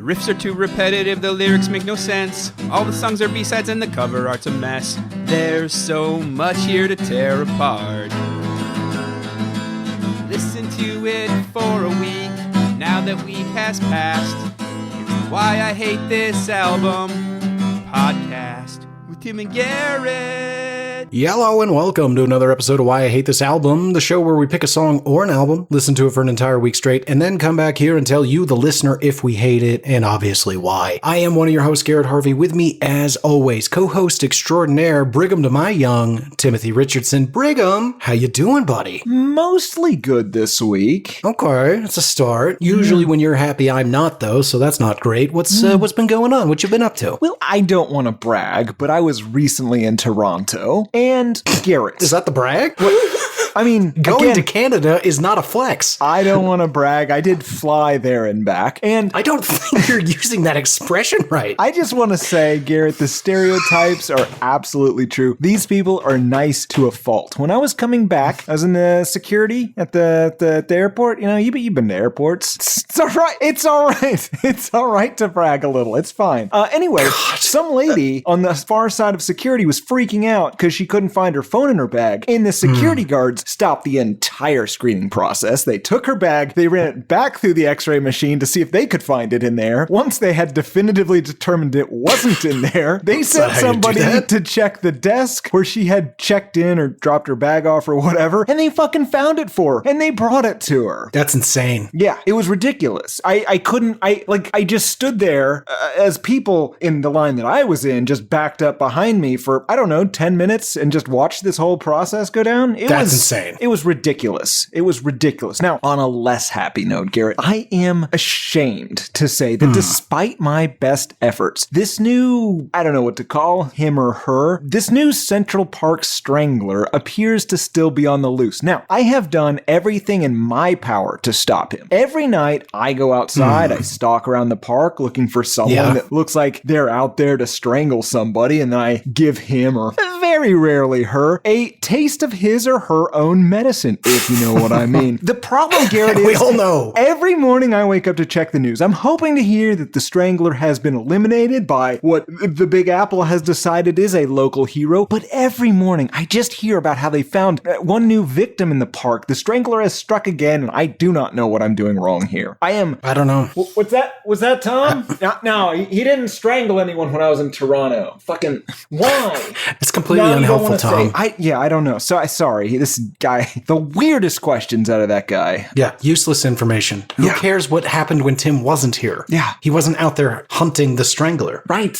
riffs are too repetitive, the lyrics make no sense. All the songs are B-sides and the cover art's a mess. There's so much here to tear apart. Listen to it for a week, now that week has passed. Here's Why I Hate This Album podcast with Tim and Garrett. Hello and welcome to another episode of Why I Hate This Album, the show where we pick a song or an album, listen to it for an entire week straight, and then come back here and tell you, the listener, if we hate it, and obviously why. I am one of your hosts, Garrett Harvey. With me, as always, co-host extraordinaire, Brigham to my young, Timothy Richardson. Brigham, how you doing, buddy? Mostly good this week. Okay, it's a start. Usually when you're happy, I'm not, though, so that's not great. What's been going on? What you been up to? Well, I don't want to brag, but I was recently in Toronto, and Garrett. Is that the brag? I mean, going to Canada is not a flex. I don't want to brag. I did fly there and back, and I don't think you're using that expression right. I just want to say, Garrett, the stereotypes are absolutely true. These people are nice to a fault. When I was coming back, I was in the security at the airport. You know, you've been to airports. It's all right. It's all right. It's all right to brag a little. It's fine. Anyway, some lady on the far side of security was freaking out because she couldn't find her phone in her bag, and the security guards stopped the entire screening process. They took her bag, they ran it back through the x-ray machine to see if they could find it in there. Once they had definitively determined it wasn't in there, they sent somebody to check the desk where she had checked in or dropped her bag off or whatever, and they fucking found it for her, and they brought it to her. That's insane. Yeah, it was ridiculous. I just stood there as people in the line that I was in just backed up behind me for, 10 minutes and just watched this whole process go down. That's insane. It was ridiculous. It was ridiculous. Now, on a less happy note, Garrett, I am ashamed to say that despite my best efforts, this new, I don't know what to call him or her, this new Central Park Strangler appears to still be on the loose. Now, I have done everything in my power to stop him. Every night, I go outside, I stalk around the park looking for someone that looks like they're out there to strangle somebody, and then I give him, or very rarely her, a taste of his or her own medicine, if you know what I mean. The problem, Garrett, is we all know. Every morning I wake up to check the news. I'm hoping to hear that the Strangler has been eliminated by what the Big Apple has decided is a local hero, but every morning I just hear about how they found one new victim in the park. The Strangler has struck again, and I do not know what I'm doing wrong here. I don't know. What's that? Was that Tom? No, he didn't strangle anyone when I was in Toronto. Fucking, why? It's completely unhelpful, Tom. I don't know. So sorry, this guy, the weirdest questions out of that guy. Yeah, useless information. Who cares what happened when Tim wasn't here? Yeah. He wasn't out there hunting the Strangler. Right.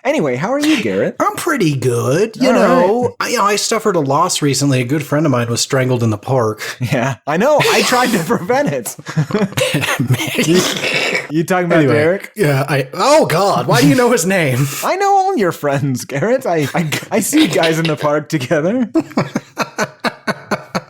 Anyway, how are you, Garrett? I'm pretty good. You know, I suffered a loss recently. A good friend of mine was strangled in the park. Yeah, I know. I tried to prevent it. You talking about Derek? Yeah, oh God, why do you know his name? I know all your friends, Garrett. I see guys in the park together.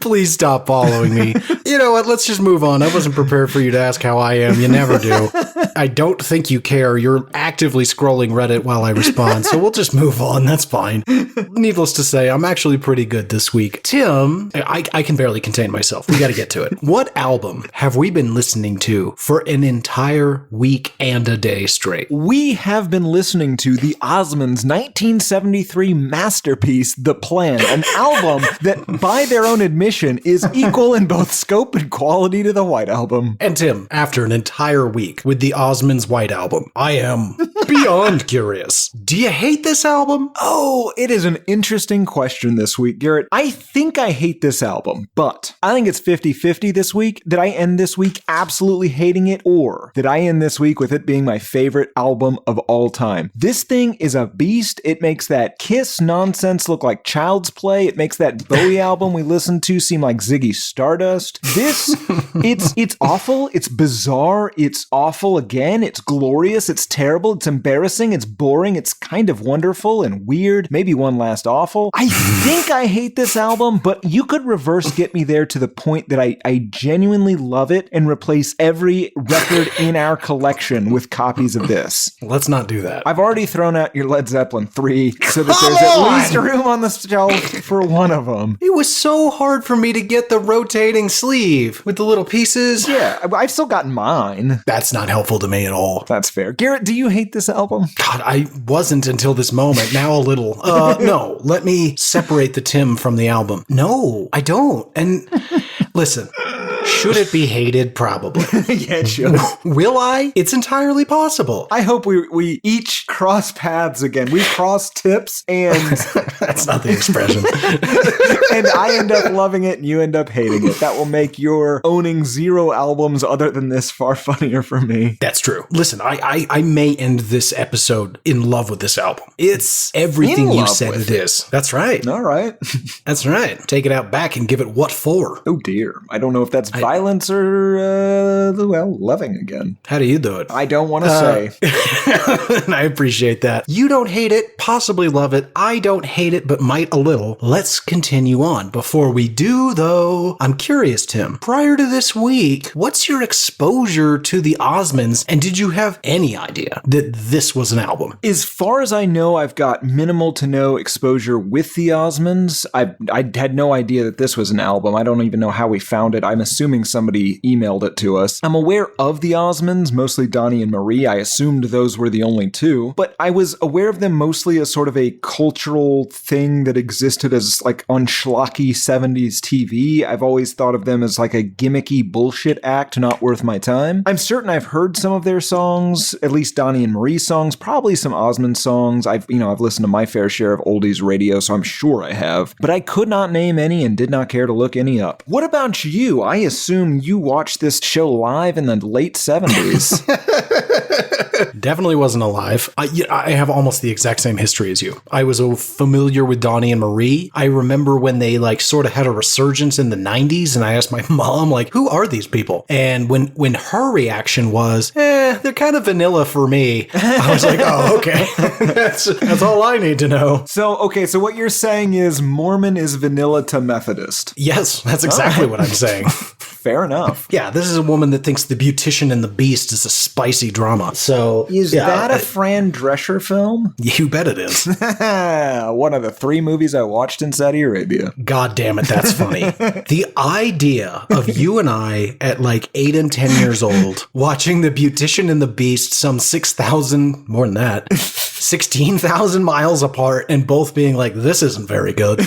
Please stop following me. You know what? Let's just move on. I wasn't prepared for you to ask how I am. You never do. I don't think you care. You're actively scrolling Reddit while I respond, so we'll just move on. That's fine. Needless to say, I'm actually pretty good this week. Tim, I can barely contain myself. We got to get to it. What album have we been listening to for an entire week and a day straight? We have been listening to the Osmonds' 1973 masterpiece, The Plan, an album that, by their own admission, is equal in both scope and quality to the White Album. And Tim, after an entire week with the Osmonds' White Album, I am beyond curious. Do you hate this album? Oh, it is an interesting question this week, Garrett. I think I hate this album, but I think it's 50-50 this week. Did I end this week absolutely hating it, or did I end this week with it being my favorite album of all time? This thing is a beast. It makes that Kiss nonsense look like child's play. It makes that Bowie album we listened to seem like Ziggy Stardust. It's awful. It's bizarre. It's awful again. It's glorious. It's terrible. It's embarrassing, it's boring, it's kind of wonderful and weird, maybe one last awful. I think I hate this album, but you could reverse get me there to the point that I genuinely love it and replace every record in our collection with copies of this. Let's not do that. I've already thrown out your Led Zeppelin 3 so that there's at least room on the shelf for one of them. It was so hard for me to get the rotating sleeve with the little pieces. Yeah, I've still got mine. That's not helpful to me at all. That's fair. Garrett, do you hate this album? God, I wasn't until this moment. Now a little. No, let me separate the Tim from the album. No, I don't. And listen, should it be hated? Probably. Yeah, it should. Will I? It's entirely possible. I hope we each cross paths again. We cross tips and... That's not the expression. And I end up loving it and you end up hating it. That will make your owning 0 albums other than this far funnier for me. That's true. Listen, I may end this episode in love with this album. It's everything you said it is. That's right. All right. That's right. Take it out back and give it what for? Oh dear. I don't know if that's violence or, loving again. How do you do it? I don't want to say. And I appreciate that. You don't hate it, possibly love it. I don't hate it, but might a little. Let's continue on. Before we do, though, I'm curious, Tim. Prior to this week, what's your exposure to the Osmonds, and did you have any idea that this was an album? As far as I know, I've got minimal to no exposure with the Osmonds. I had no idea that this was an album. I don't even know how we found it. I'm assuming somebody emailed it to us. I'm aware of the Osmonds, mostly Donnie and Marie. I assumed those were the only two, but I was aware of them mostly as sort of a cultural thing that existed as like on schlocky 70s TV. I've always thought of them as like a gimmicky bullshit act not worth my time. I'm certain I've heard some of their songs, at least Donnie and Marie songs, probably some Osmond songs. I've listened to my fair share of oldies radio, so I'm sure I have, but I could not name any and did not care to look any up. What about you? I assume you watched this show live in the late 70s. Definitely wasn't alive. I have almost the exact same history as you. I was familiar with Donnie and Marie. I remember when they like sort of had a resurgence in the 90s, and I asked my mom, like, who are these people? And when her reaction was, they're kind of vanilla for me, I was like, oh, okay. That's all I need to know. So what you're saying is Mormon is vanilla to Methodist. Yes, that's exactly what I'm saying. Fair enough. Yeah, this is a woman that thinks The Beautician and the Beast is a spicy drama. So is that a Fran Drescher film? You bet it is. One of the 3 movies I watched in Saudi Arabia. God damn it, that's funny. The idea of you and I at like 8 and 10 years old watching The Beautician and the Beast some 6,000, more than that, 16,000 miles apart and both being like, this isn't very good.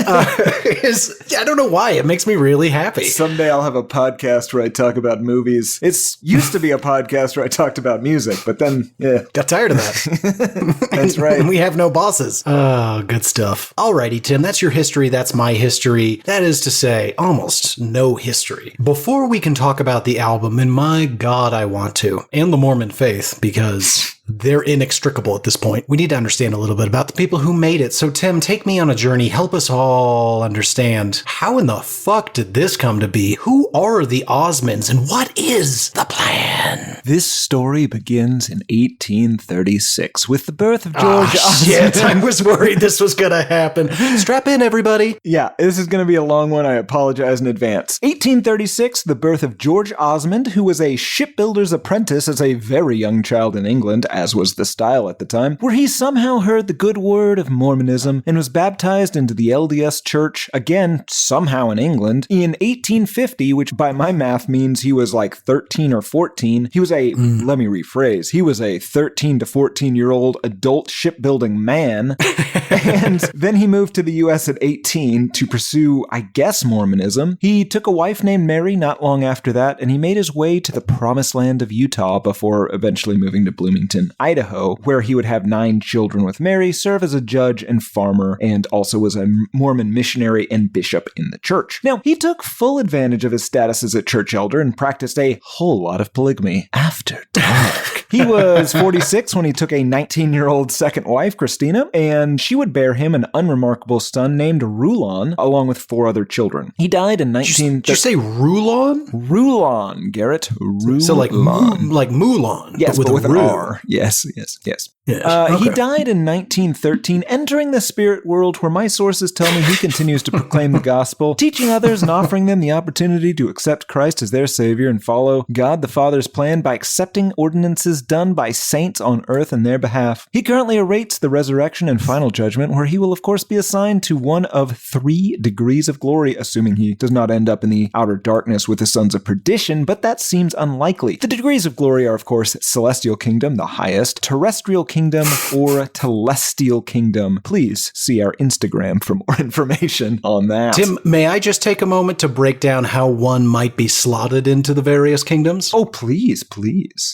I don't know why. It makes me really happy. Someday I'll have a podcast where I talk about movies. It's used to be a podcast where I talked about music, but then, got tired of that. That's right. And we have no bosses. Oh, good stuff. Alrighty, Tim, that's your history. That's my history. That is to say, almost no history. Before we can talk about the album, and my God, I want to, and the Mormon faith, because they're inextricable at this point. We need to understand a little bit about the people who made it. So, Tim, take me on a journey. Help us all understand, how in the fuck did this come to be? Who are the Osmonds and what is the plan? This story begins in 1836 with the birth of George Osmond. Shit, I was worried this was going to happen. Strap in, everybody. Yeah, this is going to be a long one. I apologize in advance. 1836, the birth of George Osmond, who was a shipbuilder's apprentice as a very young child in England, as was the style at the time, where he somehow heard the good word of Mormonism and was baptized into the LDS Church, again, somehow in England, in 1850, which by my math means he was like 13 or 14. He was let me rephrase, he was a 13 to 14-year-old adult shipbuilding man, and then he moved to the U.S. at 18 to pursue, I guess, Mormonism. He took a wife named Mary not long after that, and he made his way to the promised land of Utah before eventually moving to Bloomington, Idaho, where he would have 9 children with Mary, serve as a judge and farmer, and also was a Mormon missionary and bishop in the church. Now, he took full advantage of his status as a church elder and practiced a whole lot of polygamy after dark. He was 46 when he took a 19-year-old second wife, Christina, and she would bear him an unremarkable son named Rulon, along with 4 other children. He died in 19... Did you say Rulon? Rulon, Garrett. Rulon. So like Mulan. Yes, but with an R. Yes. Yes, He okay. died in 1913, entering the spirit world where my sources tell me he continues to proclaim the gospel, teaching others and offering them the opportunity to accept Christ as their savior and follow God the Father's plan by accepting ordinances done by saints on earth in their behalf. He currently awaits the resurrection and final judgment, where he will of course be assigned to one of 3 degrees of glory, assuming he does not end up in the outer darkness with the sons of perdition, but that seems unlikely. The degrees of glory are of course celestial kingdom, the highest, terrestrial kingdom, or telestial kingdom. Please see our Instagram for more information on that. Tim, may I just take a moment to break down how one might be slotted into the various kingdoms? Oh, please.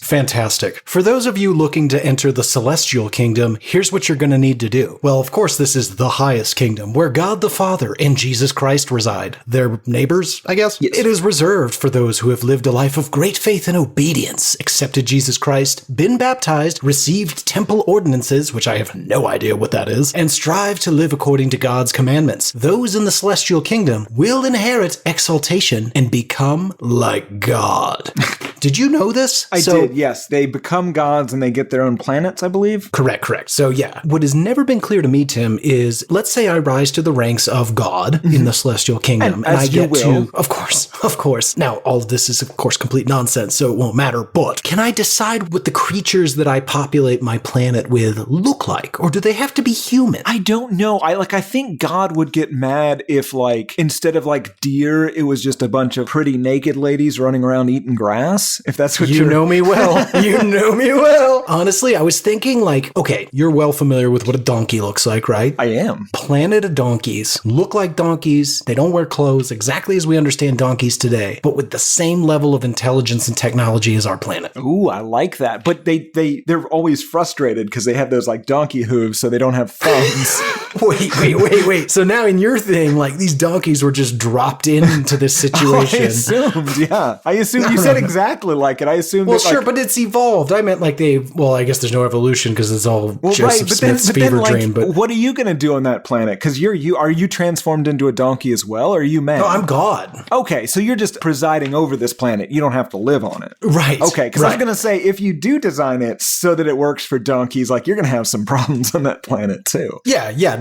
Fantastic. For those of you looking to enter the celestial kingdom, here's what you're going to need to do. Well, of course, this is the highest kingdom, where God the Father and Jesus Christ reside. They're neighbors, I guess? Yes. It is reserved for those who have lived a life of great faith and obedience, accepted Jesus Christ, been baptized, received temple ordinances, which I have no idea what that is, and strive to live according to God's commandments. Those in the celestial kingdom will inherit exaltation and become like God. Did you know this? I did, yes. They become gods and they get their own planets, I believe. Correct. So yeah, what has never been clear to me, Tim, is let's say I rise to the ranks of God in the celestial kingdom, and I get to, of course. Now, all of this is of course complete nonsense, so it won't matter, but can I decide what the creatures that I populate my planet with look like, or do they have to be human? I don't know. I think God would get mad if, like, instead of like deer, it was just a bunch of pretty naked ladies running around eating grass. If that's what you know me well. You know me well. Honestly, I was thinking like, okay, you're well familiar with what a donkey looks like, right? I am. Planet of donkeys look like donkeys. They don't wear clothes exactly as we understand donkeys today, but with the same level of intelligence and technology as our planet. Ooh, I like that. But they're always frustrated because they have those like donkey hooves, so they don't have thumbs. Wait. So now in your thing, like these donkeys were just dropped into this situation. I assumed, yeah. I assumed you said exactly like it. I assumed. Well, that, sure, but it's evolved. I meant like I guess there's no evolution because it's all Joseph Smith's fever dream. But what are you going to do on that planet? Because are you transformed into a donkey as well, or are you man? No, I'm God. Okay, so you're just presiding over this planet. You don't have to live on it. Right. Okay, because I was going to say, if you do design it so that it works for donkeys, like you're going to have some problems on that planet too. Yeah.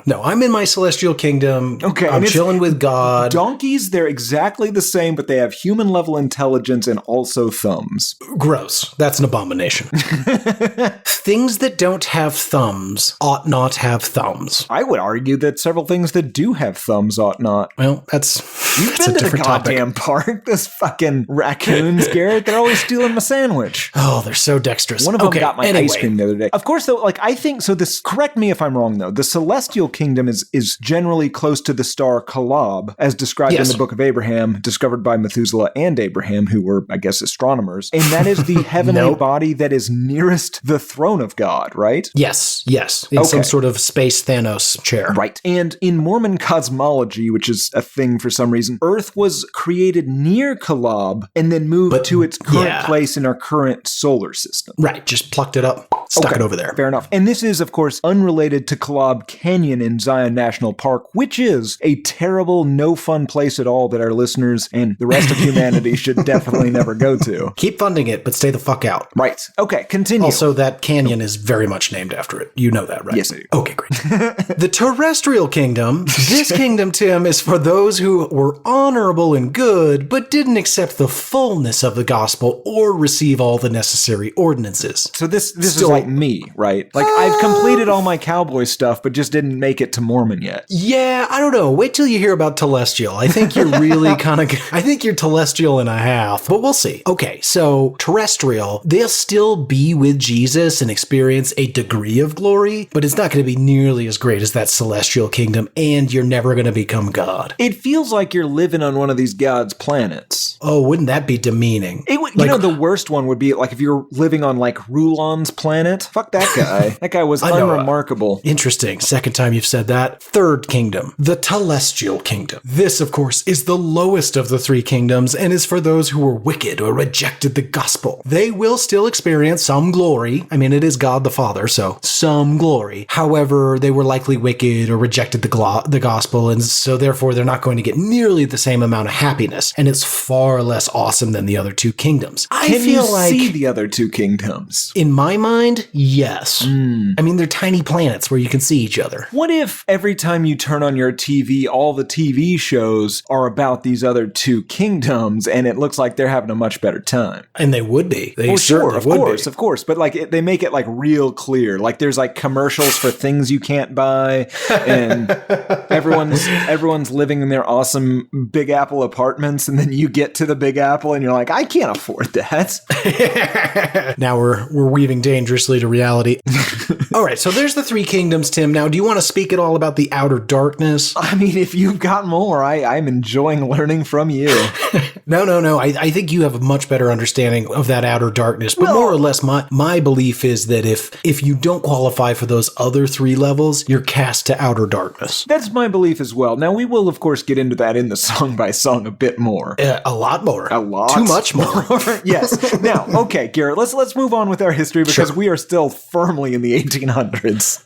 No, I'm in my celestial kingdom. Okay. I'm chilling with God. Donkeys, they're exactly the same, but they have human level intelligence and also thumbs. Gross. That's an abomination. Things that don't have thumbs ought not have thumbs. I would argue that several things that do have thumbs ought not. Well, You've been to the goddamn park. Those fucking raccoons, Garrett. They're always stealing my sandwich. Oh, they're so dexterous. One of them got my ice cream the other day. Of course, though, like I think so. Correct me if I'm wrong, though. The celestial kingdom is generally close to the star Kolob, as described in the Book of Abraham, discovered by Methuselah and Abraham, who were, I guess, astronomers. And that is the heavenly body that is nearest the throne of God, right? Yes. In some sort of space Thanos chair. Right. And in Mormon cosmology, which is a thing for some reason, Earth was created near Kolob and then moved to its current place in our current solar system. Right. Just plucked it up, stuck it over there. Fair enough. And this is, of course, unrelated to Kolob Canyon in Zion National Park, which is a terrible, no fun place at all that our listeners and the rest of humanity should definitely never go to. Keep funding it, but stay the fuck out. Right. Okay, continue. Also, that canyon is very much named after it. You know that, right? Yes, I do. Okay, great. The terrestrial kingdom. This kingdom, Tim, is for those who were honorable and good, but didn't accept the fullness of the gospel or receive all the necessary ordinances. So this is like me, right? Like I've completed all my cowboy stuff, but just didn't make it to Mormon yet. Yeah, I don't know. Wait till you hear about telestial. I think you're really I think you're telestial and a half, but we'll see. Okay, so terrestrial, they'll still be with Jesus and experience a degree of glory, but it's not going to be nearly as great as that celestial kingdom, and you're never going to become God. It feels like you're living on one of these God's planets. Oh, wouldn't that be demeaning? The worst one would be like if you're living on like Rulon's planet. in it. Fuck that guy. That guy was unremarkable. Interesting. Second time you've said that. Third kingdom, the Telestial Kingdom. This, of course, is the lowest of the three kingdoms and is for those who were wicked or rejected the gospel. They will still experience some glory. I mean, it is God the Father, so some glory. However, they were likely wicked or rejected the gospel, and so therefore they're not going to get nearly the same amount of happiness, and it's far less awesome than the other two kingdoms. Can you see the other two kingdoms? In my mind, yes. I mean, they're tiny planets where you can see each other. What if every time you turn on your TV, all the TV shows are about these other two kingdoms, and it looks like they're having a much better time? And they would be. Of course. But like they make it like real clear. Like there's like commercials for things you can't buy, and everyone's living in their awesome Big Apple apartments, and then you get to the Big Apple, and you're like, I can't afford that. Now we're weaving dangerously to reality. All right, so there's the three kingdoms, Tim. Now, do you want to speak at all about the outer darkness? I mean, if you've got more, I'm enjoying learning from you. No. I think you have a much better understanding of that outer darkness. But more or less, my belief is that if you don't qualify for those other three levels, you're cast to outer darkness. That's my belief as well. Now, we will, of course, get into that in the song by song a bit more. A lot more. A lot. Too much more. Yes. Now, okay, Garrett, let's move on with our history because we are still firmly in the 1800s.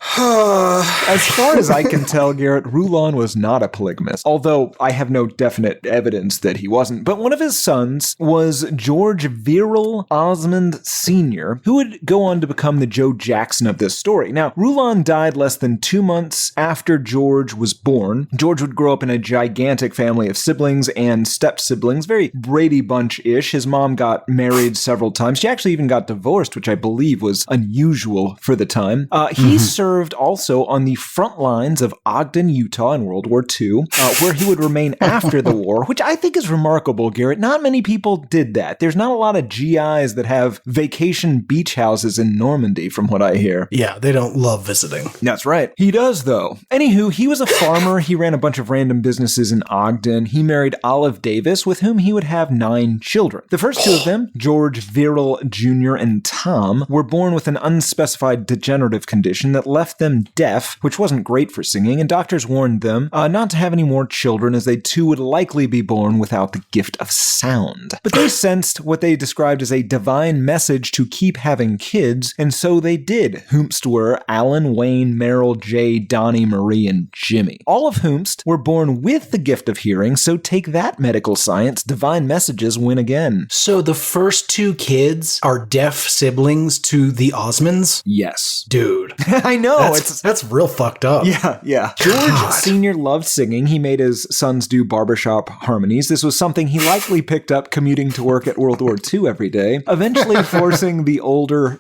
As far as I can tell, Garrett, Rulon was not a polygamist, although I have no definite evidence that he wasn't. But one of his sons was George Viral Osmond Sr., who would go on to become the Joe Jackson of this story. Now, Rulon died less than 2 months after George was born. George would grow up in a gigantic family of siblings and step-siblings, very Brady Bunch-ish. His mom got married several times. She actually even got divorced, which I believe was unusual for the time. He served also on the front lines of Ogden, Utah in World War II, where he would remain after the war, which I think is remarkable, Garrett. Not many people did that. There's not a lot of GIs that have vacation beach houses in Normandy, from what I hear. Yeah, they don't love visiting. That's right. He does, though. Anywho, he was a farmer. He ran a bunch of random businesses in Ogden. He married Olive Davis, with whom he would have 9 children. The first two of them, George Viral Jr. and Tom, were born with an unspecified degenerative condition that left them deaf, which wasn't great for singing, and doctors warned them not to have any more children, as they too would likely be born without the gift of sound. But they sensed what they described as a divine message to keep having kids, and so they did. Whomst were Alan, Wayne, Merrill, Jay, Donnie, Marie, and Jimmy. All of whomst were born with the gift of hearing, so take that, medical science. Divine messages win again. So the first 2 kids are deaf siblings to the Osmonds? Yes. Dude. I know. That's real fucked up. Yeah. George Sr. loved singing. He made his sons do barbershop harmonies. This was something he likely picked up commuting to work at World War II every day, eventually forcing the older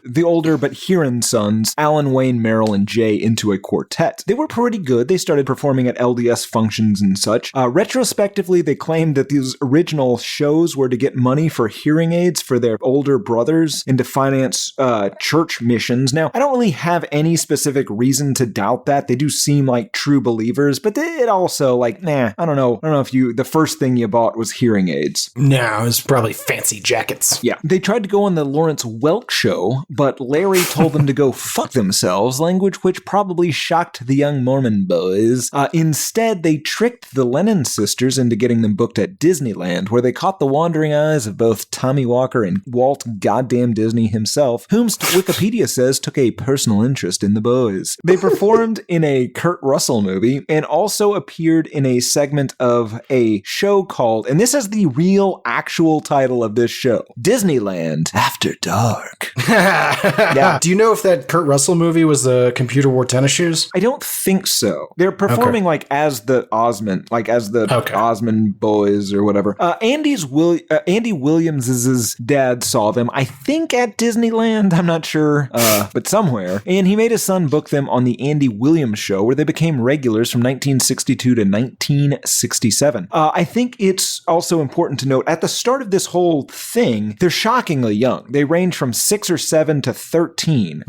but hearing sons, Alan, Wayne, Merrill, and Jay, into a quartet. They were pretty good. They started performing at LDS functions and such. Retrospectively, they claimed that these original shows were to get money for hearing aids for their older brothers and to finance church missions. Now, I don't really have any specific reason to doubt that. They do seem like true believers, but it also I don't know if the first thing you bought was hearing aids. No, it was probably fancy jackets. Yeah. They tried to go on the Lawrence Welk show, but Larry told them to go fuck themselves, language which probably shocked the young Mormon boys. Instead, they tricked the Lennon sisters into getting them booked at Disneyland, where they caught the wandering eyes of both Tommy Walker and Walt goddamn Disney himself, whom Wikipedia says took a personal interest in the boys. They performed in a Kurt Russell movie and also appeared in a segment of a show called, and this is the real actual title of this show, Disneyland After Dark. Yeah. Do you know if that Kurt Russell movie was the Computer Wore Tennis Shoes? I don't think so. They're performing as the Osmond, Osmond boys or whatever. Andy Williams' dad saw them, I think at Disneyland, I'm not sure, but somewhere. And he made his son book them on the Andy Williams show, where they became regulars from 1962 to 1967. I think it's also important to note, at the start of this whole thing, they're shockingly young. They range from 6 or 7 to 13.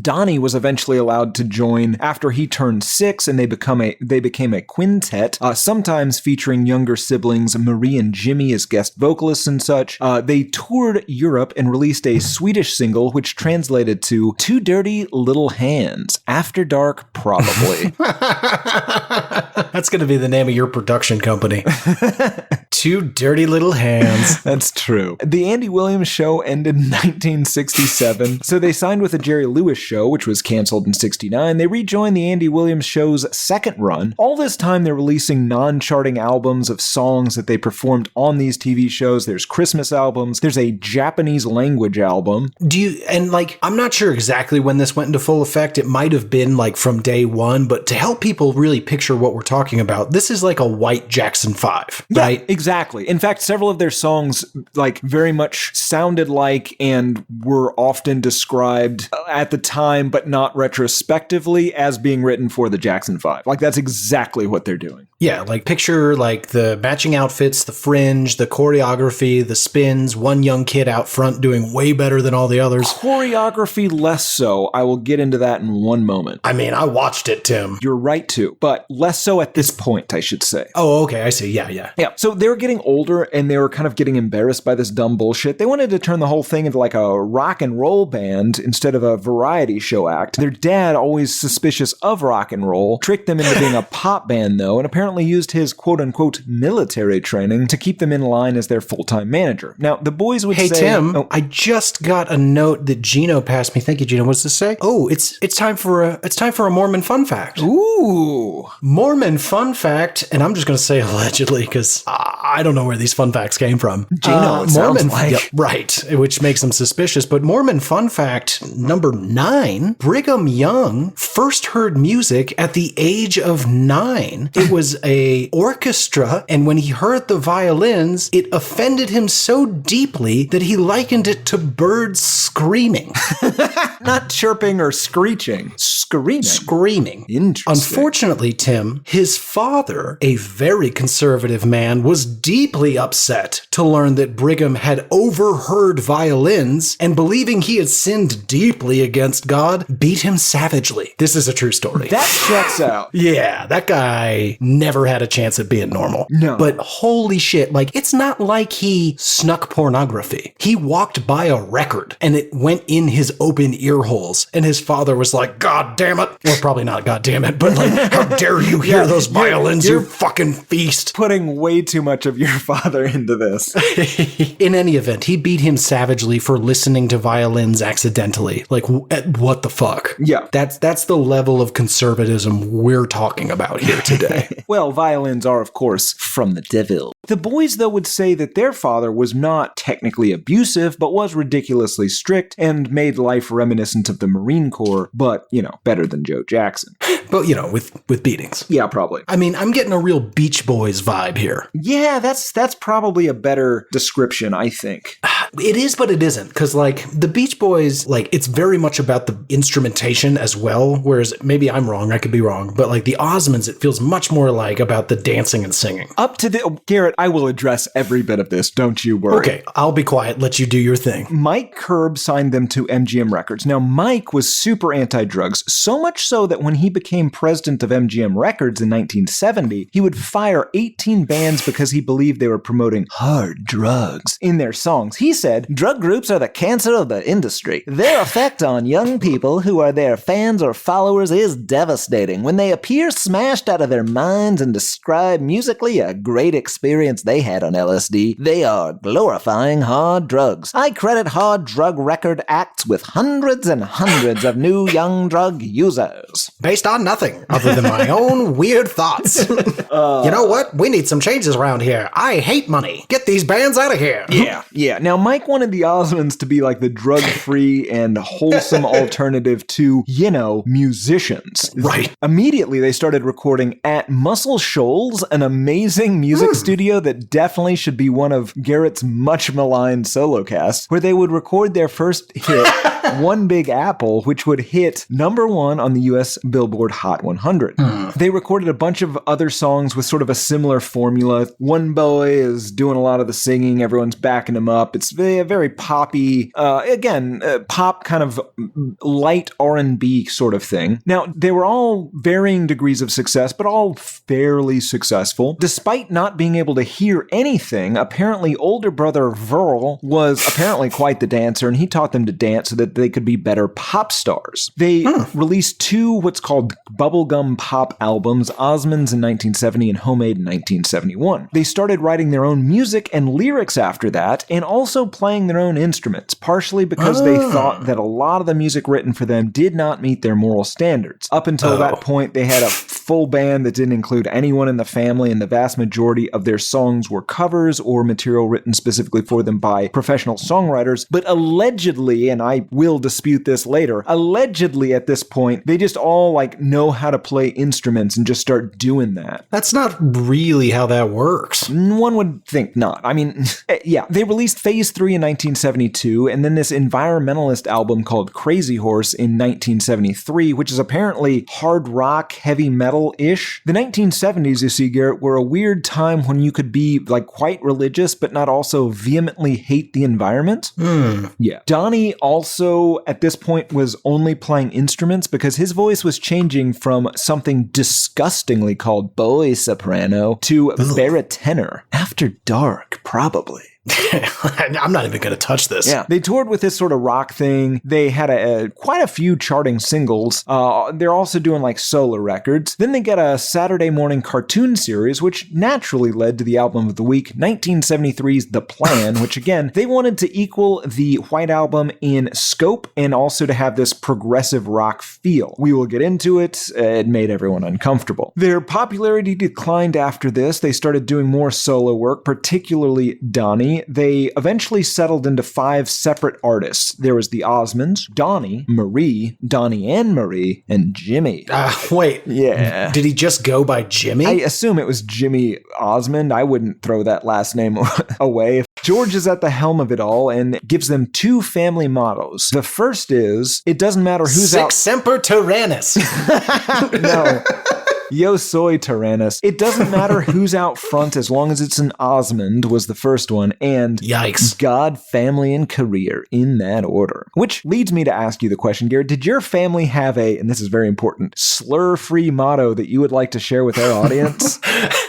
Donnie was eventually allowed to join after he turned 6, and they became a quintet, sometimes featuring younger siblings Marie and Jimmy as guest vocalists and such. They toured Europe and released a Swedish single, which translates translated to Two Dirty Little Hands. After Dark, probably. That's going to be the name of your production company. Two Dirty Little Hands. That's true. The Andy Williams Show ended in 1967, so they signed with the Jerry Lewis Show, which was canceled in 69. They rejoined the Andy Williams Show's second run. All this time, they're releasing non-charting albums of songs that they performed on these TV shows. There's Christmas albums. There's a Japanese language album. I'm not sure exactly when this went into full effect. It might have been like from day one, but to help people really picture what we're talking about, this is like a white Jackson 5, right? Yeah, exactly. In fact, several of their songs like very much sounded like and were often described at the time, but not retrospectively, as being written for the Jackson 5. Like, that's exactly what they're doing. Yeah, like picture like the matching outfits, the fringe, the choreography, the spins, one young kid out front doing way better than all the others. Choreography less so. I will get into that in one moment. I mean, I watched it, Tim. You're right to, but less so at this point, I should say. Oh, okay, I see. Yeah. Yeah, so they were getting older and they were kind of getting embarrassed by this dumb bullshit. They wanted to turn the whole thing into like a rock and roll band instead of a variety show act. Their dad, always suspicious of rock and roll, tricked them into being a pop band though, and apparently used his quote-unquote military training to keep them in line as their full-time manager. Now, the boys would say... Hey, Tim, I just got a note that Gino passed me. Thank you, Gino. What's this say? Oh, it's time for a Mormon fun fact. Ooh. Mormon fun fact, and I'm just going to say allegedly because I don't know where these fun facts came from. Gino, it sounds like. Yeah, right, which makes them suspicious. But Mormon fun fact number 9, Brigham Young first heard music at the age of 9. It was a orchestra, and when he heard the violins, it offended him so deeply that he likened it to birds screaming. Not chirping or screeching. Screaming. Interesting. Unfortunately, Tim, his father, a very conservative man, was deeply upset to learn that Brigham had overheard violins and, believing he had sinned deeply against God, beat him savagely. This is a true story. That checks out. Yeah, that guy never had a chance at being normal. No. But holy shit, like, it's not like he snuck pornography. He walked by a record and it went in his open ear holes, and his father was like, God damn it. Well, probably not God damn it, but like, how dare you hear those violins, you fucking feast. Putting way too much of your father into this. In any event, he beat him savagely for listening to violins accidentally. Like, what the fuck? Yeah. That's the level of conservatism we're talking about here today. Well, violins are, of course, from the devil. The boys, though, would say that their father was not technically abusive, but was ridiculously strict and made life reminiscent of the Marine Corps, but, better than Joe Jackson. But, with beatings. Yeah, probably. I mean, I'm getting a real Beach Boys vibe here. Yeah, that's probably a better description, I think. It is, but it isn't. Because, like, the Beach Boys, like, it's very much about the instrumentation as well. Whereas, maybe I'm wrong, I could be wrong. But, like, the Osmonds, it feels much more like about the dancing and singing. Garrett, I will address every bit of this. Don't you worry. Okay, I'll be quiet. Let you do your thing. Mike Curb signed them to MGM Records. Now, Mike was super anti-drugs, so much so that when he became president of MGM Records in 1970, he would fire 18 bands because he believed they were promoting hard drugs in their songs. He said, drug groups are the cancer of the industry. Their effect on young people who are their fans or followers is devastating. When they appear smashed out of their minds and describe musically a great experience they had on LSD, they are glorifying hard drugs. I credit hard drug record acts with hundreds and hundreds of new young drug users. Based on nothing other than my own weird thoughts. You know what? We need some changes around here. I hate money. Get these bands out of here. Yeah. Now, Mike wanted the Osmonds to be like the drug-free and wholesome alternative to, musicians. Right. Immediately, they started recording at Muscle Shoals, an amazing music studio that definitely should be one of Garrett's much maligned solo casts, where they would record their first hit, One Big Apple, which would hit #1 on the US Billboard Hot 100. They recorded a bunch of other songs with sort of a similar formula. One boy is doing a lot of the singing, everyone's backing him up. It's a very poppy, pop kind of light R&B sort of thing. Now, they were all varying degrees of success, but all fairly successful. Despite not being able to to hear anything. Apparently, older brother Verl was apparently quite the dancer, and he taught them to dance so that they could be better pop stars. They released 2 what's called bubblegum pop albums, Osmonds in 1970 and Homemade in 1971. They started writing their own music and lyrics after that, and also playing their own instruments, partially because they thought that a lot of the music written for them did not meet their moral standards. Up until that point, they had a full band that didn't include anyone in the family, and the vast majority of their songs were covers or material written specifically for them by professional songwriters. But allegedly, and I will dispute this later, allegedly at this point, they just all know how to play instruments and just start doing that. That's not really how that works. One would think not. I mean, yeah, they released Phase 3 in 1972, and then this environmentalist album called Crazy Horse in 1973, which is apparently hard rock, heavy metal-ish. The 1970s, you see, Garrett, were a weird time when you could be quite religious, but not also vehemently hate the environment. Yeah. Donnie also, at this point, was only playing instruments because his voice was changing from something disgustingly called boy soprano to baritone. After dark, probably. I'm not even going to touch this. Yeah, they toured with this sort of rock thing. They had quite a few charting singles. They're also doing solo records. Then they get a Saturday morning cartoon series, which naturally led to the album of the week, 1973's The Plan, which again, they wanted to equal the White Album in scope and also to have this progressive rock feel. We will get into it. It made everyone uncomfortable. Their popularity declined after this. They started doing more solo work, particularly Donnie. They eventually settled into 5 separate artists. There was the Osmonds, Donnie, Marie, Donnie and Marie, and Jimmy. Wait. Yeah. Did he just go by Jimmy? I assume it was Jimmy Osmond. I wouldn't throw that last name away. George is at the helm of it all and gives them 2 family mottos. The first is, it doesn't matter who's Sic out... semper tyrannis. No. Yo soy Tyrannus. It doesn't matter who's out front as long as it's an Osmond was the first one, and yikes. God, family, and career in that order. Which leads me to ask you the question, Garrett, did your family have a, and this is very important, slur-free motto that you would like to share with our audience?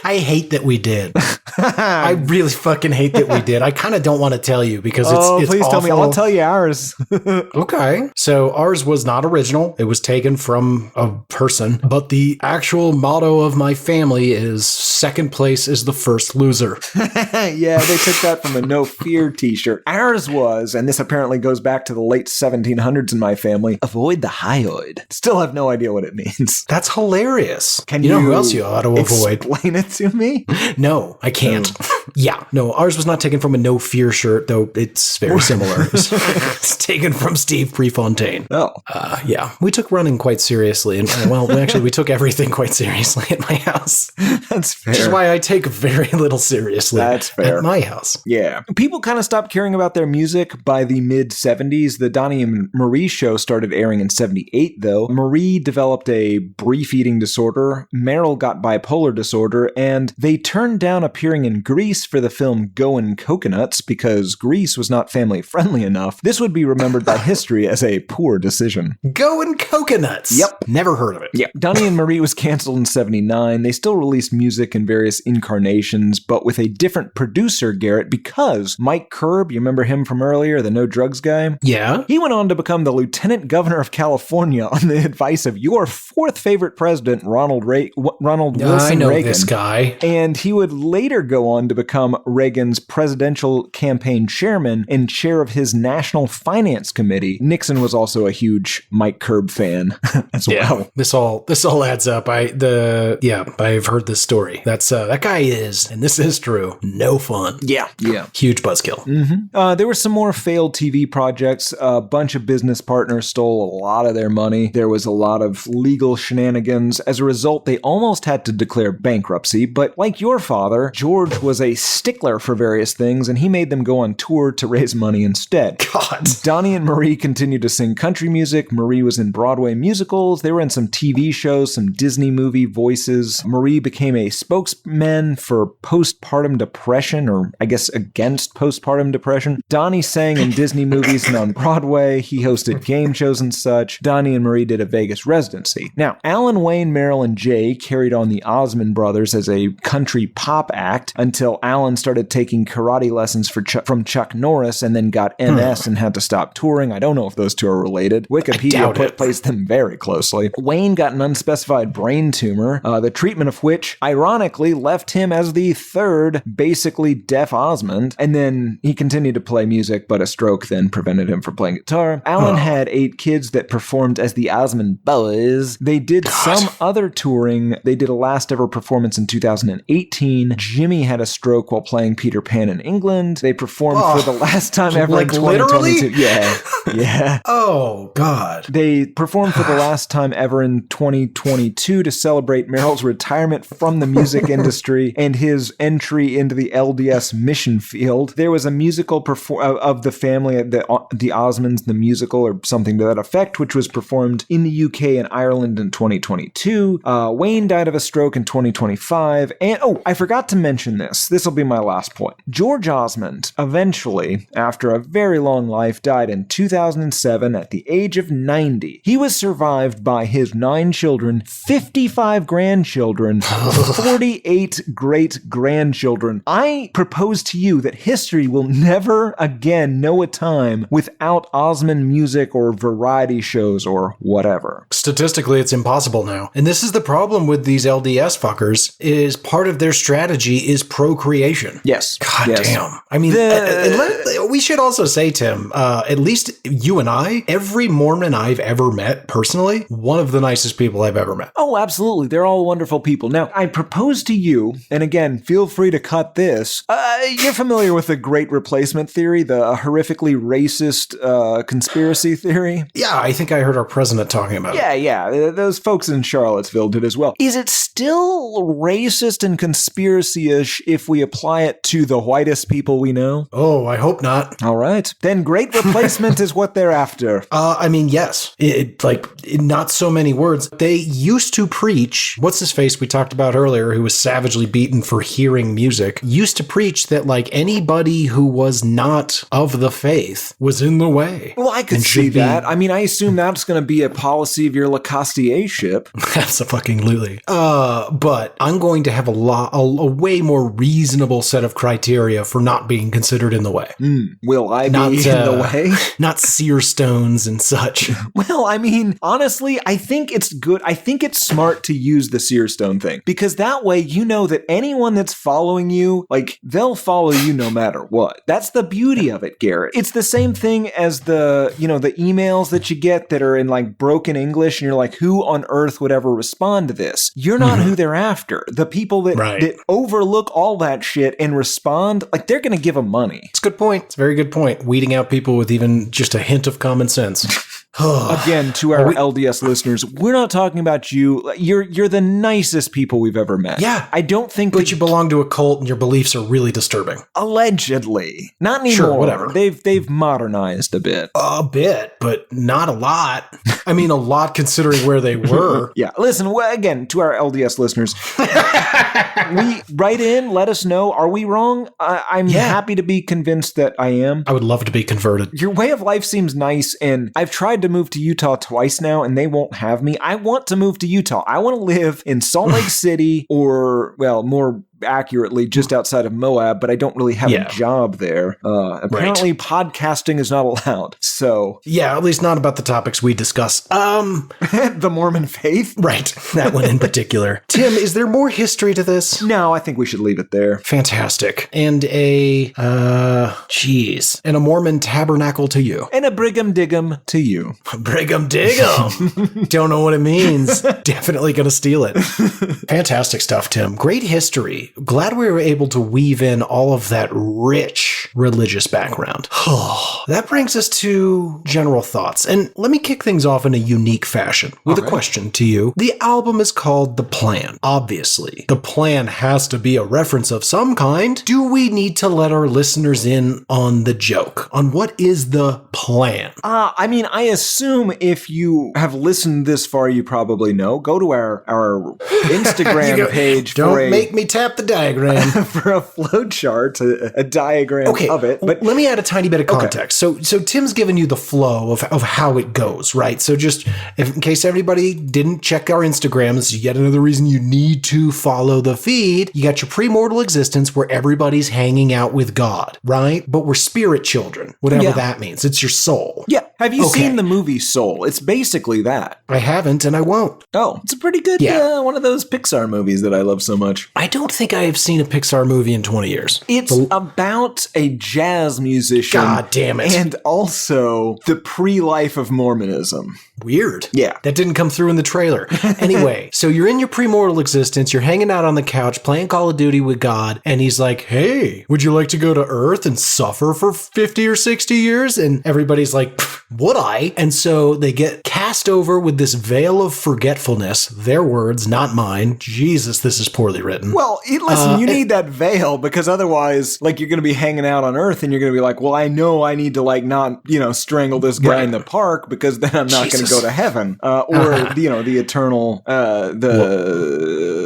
I hate that we did. I really fucking hate that we did. I kind of don't want to tell you because it's please awful. Tell me. I'll tell you ours. Okay. So ours was not original. It was taken from a person, but the actual motto of my family is second place is the first loser. Yeah, they took that from a No Fear t-shirt. Ours was, and this apparently goes back to the late 1700s in my family, avoid the hyoid. Still have no idea what it means. That's hilarious. Can you know who else you ought to avoid? Explain it to me? No, I can't. Yeah, no, ours was not taken from a No Fear shirt, though it's very similar. It's taken from Steve Prefontaine. Oh. Yeah, we took running quite seriously. And well, actually, we took everything quite seriously at my house. That's fair. Which is why I take very little seriously That's fair. at my house. Yeah. People kind of stopped caring about their music by the mid-70s. The Donnie and Marie show started airing in 78, though. Marie developed a brief eating disorder. Meryl got bipolar disorder, and they turned down appearing in Grease for the film Goin' Coconuts because Grease was not family-friendly enough. This would be remembered by history as a poor decision. Goin' Coconuts? Yep. Never heard of it. Yep. Donnie and Marie was canceled in 79. They still released music in various incarnations, but with a different producer, Garrett, because Mike Curb, you remember him from earlier, the no drugs guy? Yeah. He went on to become the Lieutenant Governor of California on the advice of your 4th favorite president, Ronald Wilson I know Reagan. this guy. And he would later go on to become Reagan's presidential campaign chairman and chair of his National Finance Committee. Nixon was also a huge Mike Curb fan as well. This all adds up. I've heard this story. That guy is, and this is true, no fun. Yeah. Huge buzzkill. Mm-hmm. There were some more failed TV projects. A bunch of business partners stole a lot of their money. There was a lot of legal shenanigans. As a result, they almost had to declare bankruptcy. But like your father, George was a stickler for various things, and he made them go on tour to raise money instead. God. Donnie and Marie continued to sing country music. Marie was in Broadway musicals. They were in some TV shows, some Disney movie voices. Marie became a spokesman for postpartum depression, or I guess against postpartum depression. Donnie sang in Disney movies and on Broadway. He hosted game shows and such. Donnie and Marie did a Vegas residency. Now, Alan, Wayne, Meryl, and Jay carried on the Osmond brothers as a country pop act until Alan started taking karate lessons from Chuck Norris and then got MS and had to stop touring. I don't know if those two are related. Wikipedia placed them very closely. Wayne got an unspecified brain tumor, the treatment of which ironically left him as the third basically deaf Osmond, and then he continued to play music, but a stroke then prevented him from playing guitar. Alan had 8 kids that performed as the Osmond Boys. They did some other touring. They did a last ever performance in 2018. Jimmy had a stroke while playing Peter Pan in England. They performed for the last time ever in 2022. Literally? Yeah. Oh, God. They performed for the last time ever in 2022 to celebrate Merrill's retirement from the music industry and his entry into the LDS mission field. There was a musical of the family, the Osmonds, the musical or something to that effect, which was performed in the UK and Ireland in 2022. Wayne died of a stroke in 2025. And, I forgot to mention this. This will be my last point. George Osmond eventually, after a very long life, died in 2007 at the age of 90. He was survived by his 9 children, 55 grandchildren, 48 great-grandchildren. I propose to you that history will never again know a time without Osmond music or variety shows or whatever. Statistically, it's impossible now. And this is the problem with these LDS fuckers, is part of their strategy is procreation. Yes. God yes. damn. I mean, we should also say, Tim, at least you and I, every Mormon I've ever met personally, one of the nicest people I've ever met. Oh, absolutely. They're all wonderful people. Now, I propose to you, and again, feel free to cut this. You're familiar with the Great Replacement theory, the horrifically racist conspiracy theory? Yeah, I think I heard our president talking about it. Yeah. Those folks in Charlottesville did as well. Is it still racist and conspiracy-ish if we apply it to the whitest people we know? Oh, I hope not. All right. Then Great Replacement is what they're after. I mean, yes. In not so many words. They used to preach, what's his face we talked about earlier, who was savagely beaten for hearing music, used to preach that, like, anybody who was not of the faith was in the way. Well, I could see that. I mean, I assume that's going to be a policy of your Lacostier ship. Absolutely. But I'm going to have a way more reasonable set of criteria for not being considered in the way. Will I be in the way? Not seer stones and such. Well, I mean, honestly, I think it's good. I think it's smart to use the seer stone thing, because that way you know that anyone that's following you, like, they'll follow you no matter what. That's the beauty of it, Garrett. It's the same thing as the emails that you get that are in like broken English, and you're like, who on earth would ever respond to this? You're not who they're after. The people that overlook all that shit and respond, like, they're going to give them money. It's a good point. It's a very good point. Weeding out people with even just a hint of common sense. Again, to our LDS listeners, we're not talking about you. You're the nicest people we've ever met. Yeah. I don't think But you belong to a cult and your beliefs are really disturbing. Allegedly. Not anymore. Sure, whatever. They've modernized a bit. A bit, but not a lot. I mean, a lot considering where they were. Yeah. Listen, again, to our LDS listeners, write in, let us know. Are we wrong? I'm happy to be convinced that I am. I would love to be converted. Your way of life seems nice, and I've tried to move to Utah twice now, and they won't have me. I want to move to Utah. I want to live in Salt Lake City, or, well, more accurately, just outside of Moab, but I don't really have a job there. Apparently podcasting is not allowed. So yeah, at least not about the topics we discussed. The Mormon faith. Right. That one in particular. Tim, is there more history to this? No, I think we should leave it there. Fantastic. And and a Mormon tabernacle to you. And a Brigham Diggum to you. Brigham Diggum. Don't know what it means. Definitely gonna steal it. Fantastic stuff, Tim. Great history. Glad we were able to weave in all of that rich religious background. That brings us to general thoughts. And let me kick things off in a unique fashion with a question to you. The album is called The Plan. Obviously, the plan has to be a reference of some kind. Do we need to let our listeners in on the joke? On what is the plan? I mean, I assume if you have listened this far, you probably know. Go to our Instagram page. Don't make me tap the diagram. For a flow chart, a diagram. Okay, of it. But let me add a tiny bit of context. So Tim's given you the flow of how it goes, right? So just in case everybody didn't check our Instagrams, yet another reason you need to follow the feed. You got your premortal existence where everybody's hanging out with God, right? But we're spirit children, whatever that means. It's your soul. Yeah. Have you seen the movie Soul? It's basically that. I haven't, and I won't. Oh, it's a pretty good one of those Pixar movies that I love so much. I don't think I have seen a Pixar movie in 20 years. It's about a jazz musician. God damn it. And also the pre-life of Mormonism. Weird. Yeah. That didn't come through in the trailer. Anyway, so you're in your premortal existence, you're hanging out on the couch playing Call of Duty with God, and he's like, hey, would you like to go to Earth and suffer for 50 or 60 years? And everybody's like, would I? And so they get cast over with this veil of forgetfulness. Their words, not mine. Jesus, this is poorly written. Well, listen, you need that veil because otherwise, like, you're going to be hanging out on Earth and you're going to be like, well, I know I need to, like, not, strangle this guy in the park because then I'm not going to go to heaven. Or, the eternal,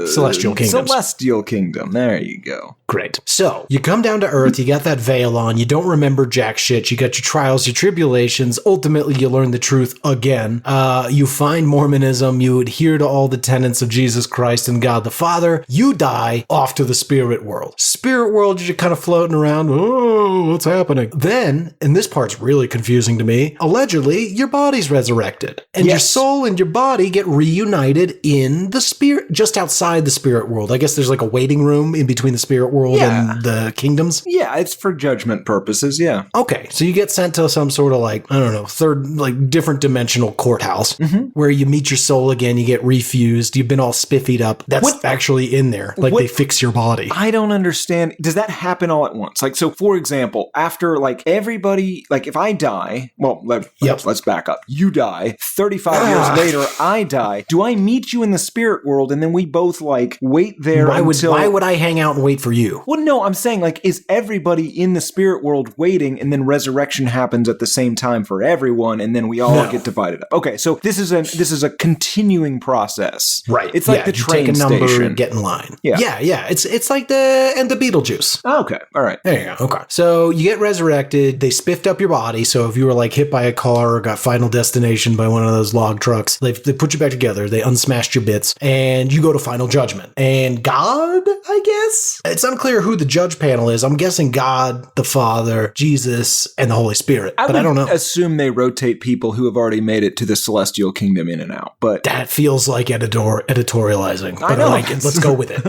Celestial Kingdom. Celestial Kingdom. There you go. Great. So you come down to Earth, you got that veil on, you don't remember jack shit, you got your trials, your tribulations, ultimately you learn the truth again. You find Mormonism, you adhere to all the tenets of Jesus Christ and God the Father, you die off to the spirit world. Spirit world, you're kind of floating around, oh, what's happening? Then, and this part's really confusing to me, allegedly, your body's resurrected. And your soul and your body get reunited in the spirit, just outside the spirit world. I guess there's like a waiting room in between the spirit world and the kingdoms. Yeah, it's for judgment purposes, yeah. Okay, so you get sent to some sort of different dimensional courthouse where you meet your soul again, you get refused, you've been all spiffied up. That's actually in there. Like they fix your body. I don't understand. Does that happen all at once? Like, so for example, after like everybody, like if I die, well, let's back up. You die. 35 years later, I die. Do I meet you in the spirit world and then we both like wait there why until... Why would I hang out and wait for you? Well, no, I'm saying like, is everybody in the spirit world waiting and then resurrection happens at the same time for everyone and then we all get divided up? Okay, so this is a continuing process. Right. It's like the train take a number, station. Get in line. Yeah. It's like the Beetlejuice. Okay. All right. There you go. Okay. So you get resurrected. They spiffed up your body. So if you were like hit by a car or got Final Destination by one of those log trucks, they put you back together. They unsmashed your bits and you go to Final Judgment. And God, I guess? It's unclear who the judge panel is. I'm guessing God, the Father, Jesus, and the Holy Spirit. But I don't know. I assume they rotate people who have already made it to the celestial kingdom in and out. But that feels like editorializing. But I know. I like it. Let's go with it.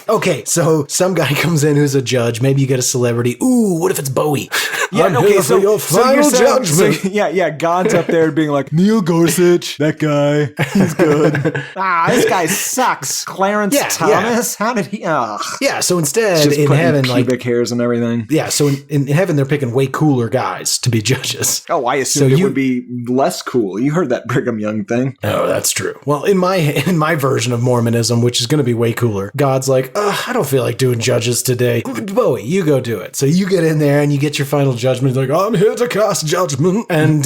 Okay, so some guy comes in who's a judge. Maybe you get a celebrity. Ooh, what if it's Bowie? Yeah, I'm okay, here for your final judgment. So, God's up there being like, Neil Gorsuch, that guy, he's good. This guy sucks. Clarence Thomas, how did he? Yeah, so instead just in heaven, pubic hairs and everything. Yeah, so in heaven they're picking way cooler guys to be judges. Oh, I assumed it would be less cool. You heard that Brigham Young thing. Oh, that's true. Well, in my version of Mormonism, which is going to be way cooler, God's like, I don't feel like doing judges today. Bowie, you go do it. So you get in there and you get your final judgment. Like, I'm here to cast judgment. And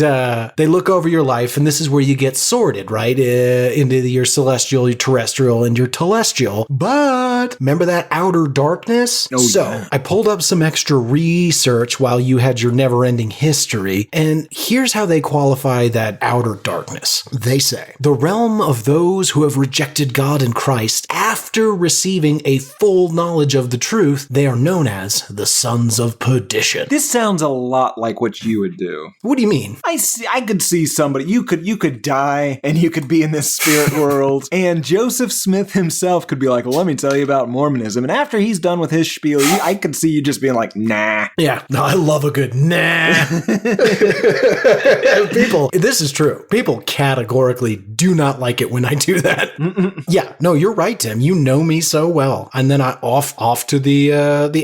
they look over your life, and this is where you get sorted, right? Into your celestial, your terrestrial, and your telestial. But remember that outer darkness? Oh, so I pulled up some extra research while you had your never-ending history, and here's how they qualify that outer darkness. They say, the realm of those who have rejected God and Christ after receiving a full knowledge of the truth, they are known as the sons of perdition. This sounds a lot like what you would do. What do you mean? I could see somebody, you could die and you could be in this spirit world, and Joseph Smith himself could be like, well, let me tell you about Mormonism. And after he's done with his spiel, I could see you just being like, nah. Yeah, no, I love a good nah. This is true. People categorically do not like it when I do that. Yeah, no, you're right, Tim. You know me so well. And then I off to the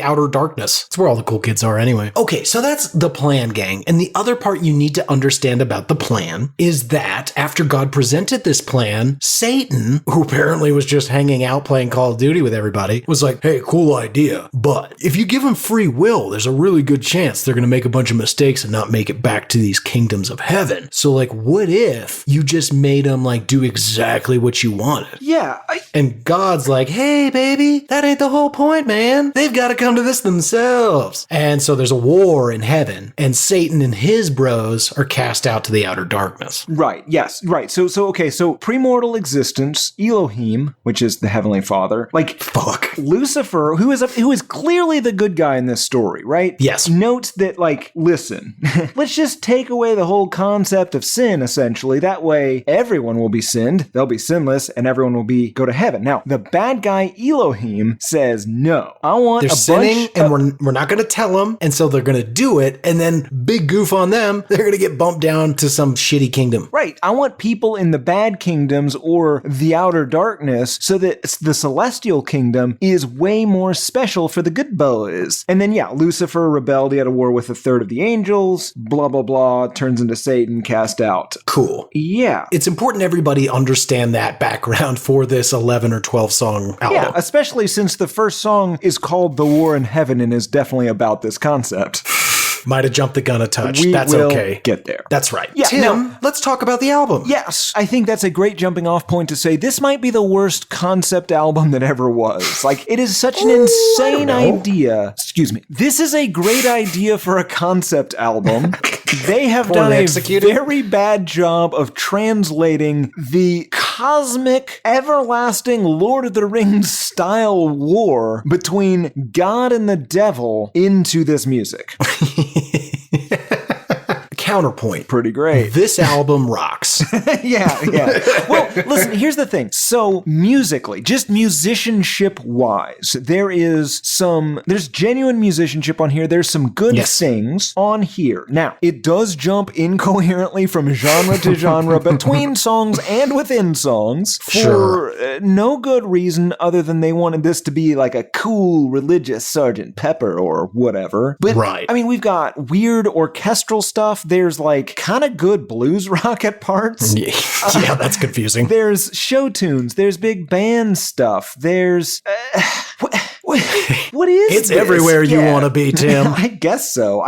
outer darkness. It's where all the cool kids are anyway. Okay, so that's the plan, gang. And the other part you need to understand about the plan is that after God presented this plan, Satan, who apparently was just hanging out playing Call of Duty with everybody, was like, hey, cool idea. But if you give them free will, there's a really good chance they're going to make a bunch of mistakes and not make it back to these kingdoms of heaven. So like, what if you just made them like do exactly what you wanted? Yeah. And God God's like, hey, baby, that ain't the whole point, man. They've got to come to this themselves. And so there's a war in heaven, and Satan and his bros are cast out to the outer darkness. Right. Yes. Right. So premortal existence, Elohim, which is the Heavenly Father, like Fuck. Lucifer, who is clearly the good guy in this story, right? Yes. Notes that, like, listen, let's just take away the whole concept of sin, essentially. That way, everyone will be sinned, they'll be sinless, and everyone will go to heaven. Now, the bad guy Elohim says, no, I want They're a sinning, bunch and we're not going to tell them, and so they're going to do it, and then big goof on them, they're going to get bumped down to some shitty kingdom. Right. I want people in the bad kingdoms or the outer darkness so that the celestial kingdom is way more special for the good boys. And then, yeah, Lucifer rebelled. He had a war with a third of the angels, blah, blah, blah, turns into Satan, cast out. Cool. Yeah. It's important everybody understand that background for this 11 or 12 song album. Yeah, especially since the first song is called The War in Heaven and is definitely about this concept. Might have jumped the gun a touch. We That's will okay. get there. That's right. Yeah, Tim, now- let's talk about the album. Yes, I think that's a great jumping off point to say this might be the worst concept album that ever was. Like, it is such an insane idea. Excuse me. This is a great idea for a concept album. They have done a very bad job of translating the cosmic, everlasting Lord of the Rings style war between God and the devil into this music. Counterpoint. Pretty great. This album rocks. Yeah. Well, listen, here's the thing. So musically, just musicianship wise, there's genuine musicianship on here. There's some good things on here. Now, it does jump incoherently from genre to genre between songs and within songs for no good reason other than they wanted this to be like a cool religious Sgt. Pepper or whatever. But I mean, we've got weird orchestral stuff. There's like kind of good blues rock at parts. Yeah, that's confusing. There's show tunes. There's big band stuff. There's what is it's this? Everywhere you want to be, Tim. I guess so.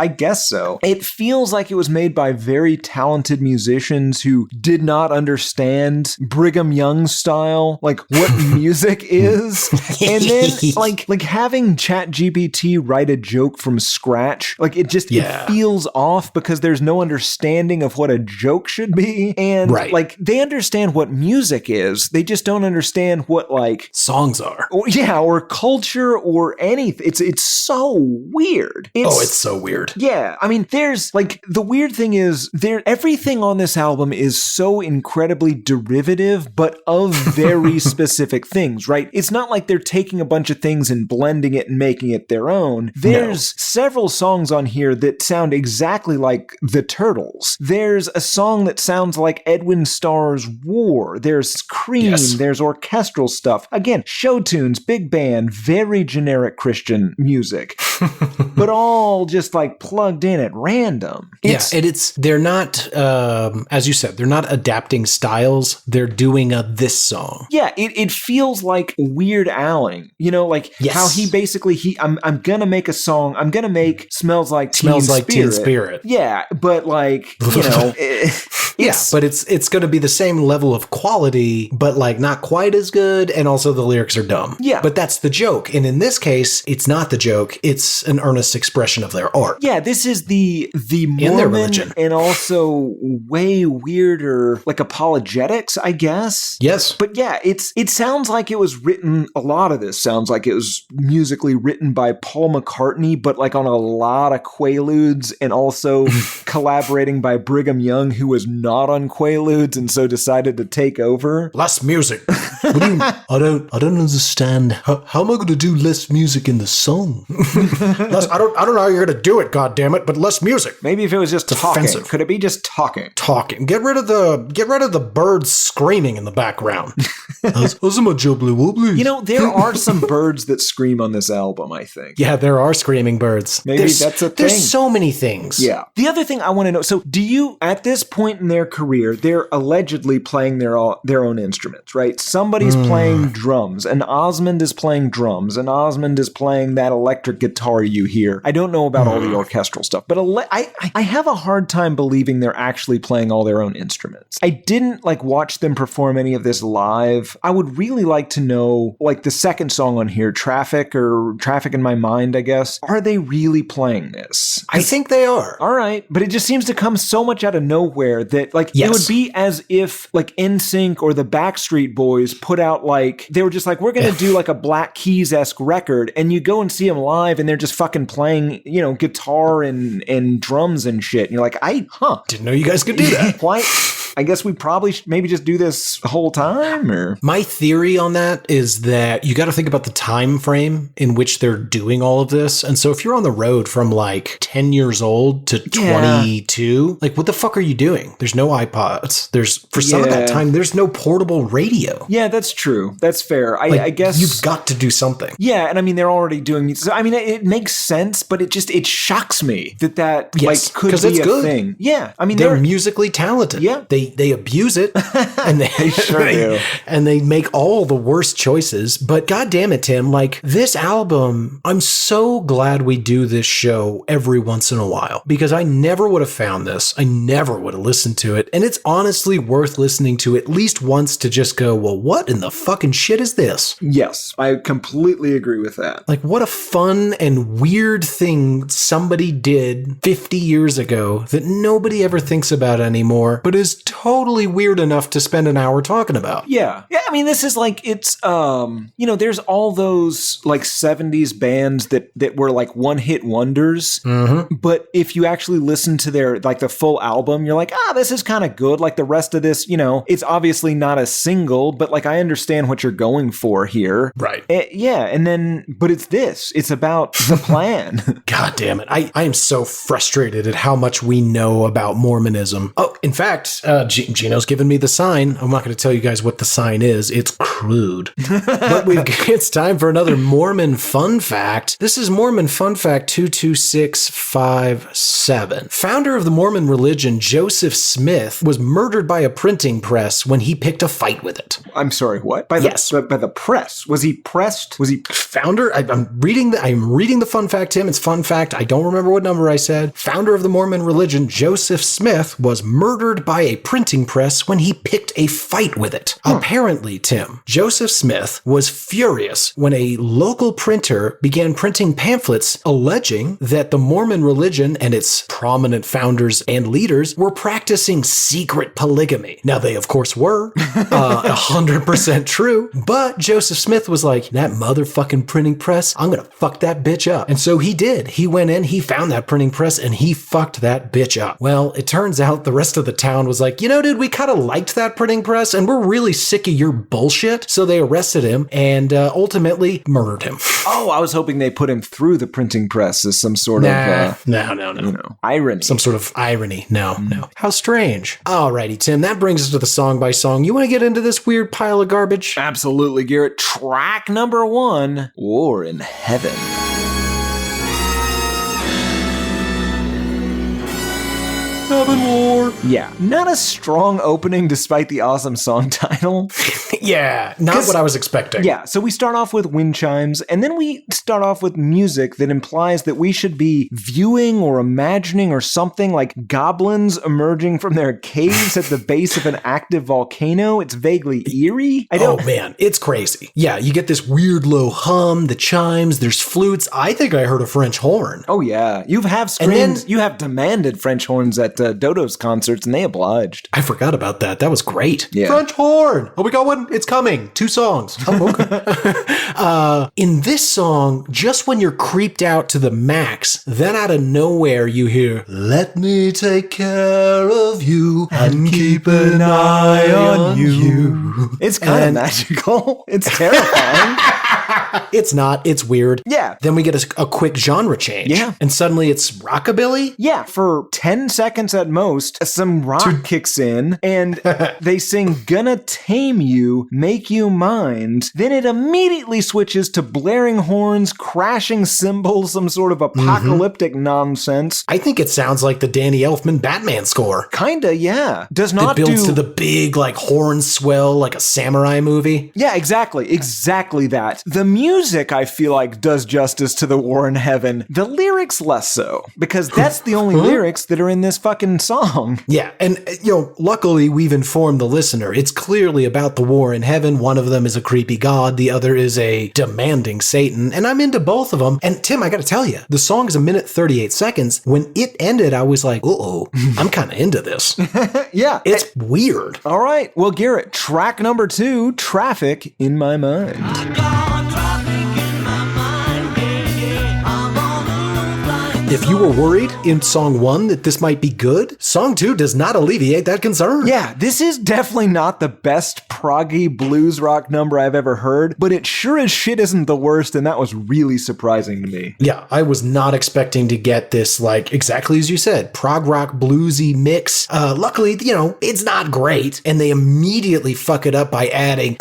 It feels like it was made by very talented musicians who did not understand Brigham Young style, like what music is. And then like having ChatGPT write a joke from scratch, like it feels off because there's no understanding of what a joke should be. And like they understand what music is. They just don't understand what like songs are. Or culture or anything. It's so weird. It's so weird. Yeah. I mean, there's like the weird thing is everything on this album is so incredibly derivative, but of very specific things, right? It's not like they're taking a bunch of things and blending it and making it their own. There's several songs on here that sound exactly like the Turtles. There's a song that sounds like Edwin Starr's War. There's Cream. There's orchestral stuff. Again, show tunes, big band, very generic Christian music, but all just like plugged in at random. They're not, as you said, they're not adapting styles. They're doing this song. Yeah, it feels like Weird Al-ing, like how he basically, I'm gonna make a song, I'm gonna make Smells Like Teen Spirit. Yeah, but like, but it's going to be the same level of quality, but like not quite as good. And also the lyrics are dumb. Yeah. But that's the joke. And in this case, it's not the joke. It's an earnest expression of their art. Yeah. This is the Mormon their religion. And also way weirder, like apologetics, I guess. Yes. But yeah, it sounds like it was written, a lot of this sounds like it was musically written by Paul McCartney, but like on a lot of Quaaludes and also collaborating by Brigham Young, who was not on Quaaludes and so decided to take over. Less music. What do you, I don't understand. How am I going to do less music in the song? I don't know how you're going to do it, goddammit, but less music. Maybe if it was just talking. Offensive. Could it be just talking? Talking. Get rid of the birds screaming in the background. Those are my jubbly wobblies. There are some birds that scream on this album, I think. Yeah, there are screaming birds. Maybe that's a thing. There's so many things. Yeah. The other thing I want to know, so do you, at this point in their career, they're allegedly playing their own instruments, right? Somebody's playing drums, and Osmond is playing drums, and Osmond is playing that electric guitar you hear. I don't know about all the orchestral stuff, but I have a hard time believing they're actually playing all their own instruments. I didn't watch them perform any of this live. I would really like to know, like the second song on here, Traffic in My Mind, I guess. Are they really playing this? I think they are. All right. But it just seems to come so much out of nowhere that like it would be as if like NSYNC or the Backstreet Boys put out like, they were just like, we're going to do like a Black Keys-esque record, and you go and see them live and they're just fucking playing, you know, guitar and drums and shit. And you're like, didn't know you guys could do that. Why? I guess we probably maybe just do this the whole time, or my theory on that is that you got to think about the time frame in which they're doing all of this. And so if you're on the road from like 10 years old to 22, like what the fuck are you doing? There's no iPods. There's for some of that time, there's no portable radio. Yeah, that's true. That's fair. I guess you've got to do something. Yeah, and I mean they're already doing. So I mean it makes sense, but it shocks me that like could be a thing. Yeah, I mean they're musically talented. Yeah, they abuse it, and they sure do, and they make all the worst choices. But God damn it, Tim! Like this album, I'm so glad we do this show every once in a while because I never would have found this. I never would have listened to it, and it's honestly worth listening to at least once to just go, well, what in the fucking shit is this? Yes, I completely agree with that. Like, what a fun and weird thing somebody did 50 years ago that nobody ever thinks about anymore, but is totally weird enough to spend an hour talking about. Yeah. Yeah, I mean, this is like, it's, you know, there's all those, like, 70s bands that were, like, one-hit wonders, but if you actually listen to their, like, the full album, you're like, this is kind of good. Like, the rest of this, you know, it's obviously not a single, but, like, I understand what you're going for here. Right. Yeah, and then, but it's this. It's about the plan. God damn it. I am so frustrated at how much we know about Mormonism. Oh, in fact, Gino's given me the sign. I'm not going to tell you guys what the sign is. It's crude. But it's time for another Mormon fun fact. This is Mormon fun fact 22657. Founder of the Mormon religion, Joseph Smith, was murdered by a printing press when he picked a fight with it. I'm sorry, what? By the press. Was he pressed? Was he founder? I'm reading the fun fact, Tim. It's fun fact. I don't remember what number I said. Founder of the Mormon religion, Joseph Smith, was murdered by a printing press when he picked a fight with it. Apparently, Tim, Joseph Smith was furious when a local printer began printing pamphlets alleging that the Mormon religion and its prominent founders and leaders were practicing secret polygamy. Now, they of course were 100% true, but Joseph Smith was like, that motherfucking printing press, I'm gonna fuck that bitch up. And so he did. He went in, he found that printing press, and he fucked that bitch up. Well, it turns out the rest of the town was like, you know, dude, we kind of liked that printing press, and we're really sick of your bullshit. So they arrested him and ultimately murdered him. Oh, I was hoping they put him through the printing press as some sort of... No. You know, irony. Some sort of irony. No. How strange. Alrighty, Tim, that brings us to the song by song. You want to get into this weird pile of garbage? Absolutely, Garrett. Track number 1, War in Heaven. Heaven War. Yeah. Not a strong opening despite the awesome song title. Yeah, not what I was expecting. Yeah, so we start off with wind chimes, and then we start off with music that implies that we should be viewing or imagining or something like goblins emerging from their caves at the base of an active volcano. It's vaguely eerie. Oh man, it's crazy. Yeah, you get this weird low hum, the chimes, there's flutes. I think I heard a French horn. Oh yeah, you have demanded French horns at Dodo's concerts, and they obliged. I forgot about that. That was great. Yeah. French horn. Oh, we got one. It's coming. 2 songs. Oh, okay. In this song, just when you're creeped out to the max, then out of nowhere you hear, "Let me take care of you and keep an eye on you." It's kind of magical. It's terrifying. It's not. It's weird. Yeah. Then we get a quick genre change. Yeah. And suddenly it's rockabilly. Yeah. For 10 seconds at most, some rock kicks in and they sing "Gonna Tame You, Make You Mine." Then it immediately switches to blaring horns, crashing cymbals, some sort of apocalyptic nonsense. I think it sounds like the Danny Elfman Batman score. Kinda, yeah. Does not it builds to the big, like, horn swell, like a samurai movie. Yeah, exactly. Exactly that. The music, I feel like, does justice to the War in Heaven. The lyrics less so, because that's the only lyrics that are in this fucking song. Yeah, and, luckily we've informed the listener. It's clearly about the War are in heaven. One of them is a creepy god. The other is a demanding Satan. And I'm into both of them. And Tim, I got to tell you, the song is 1:38. When it ended, I was like, uh-oh, I'm kind of into this. Yeah. It's weird. All right. Well, Garrett, track number 2, Traffic in My Mind. If you were worried in song 1 that this might be good, song 2 does not alleviate that concern. Yeah, this is definitely not the best proggy blues rock number I've ever heard, but it sure as shit isn't the worst, and that was really surprising to me. Yeah, I was not expecting to get this, like, exactly as you said, prog rock bluesy mix. Luckily, it's not great, and they immediately fuck it up by adding...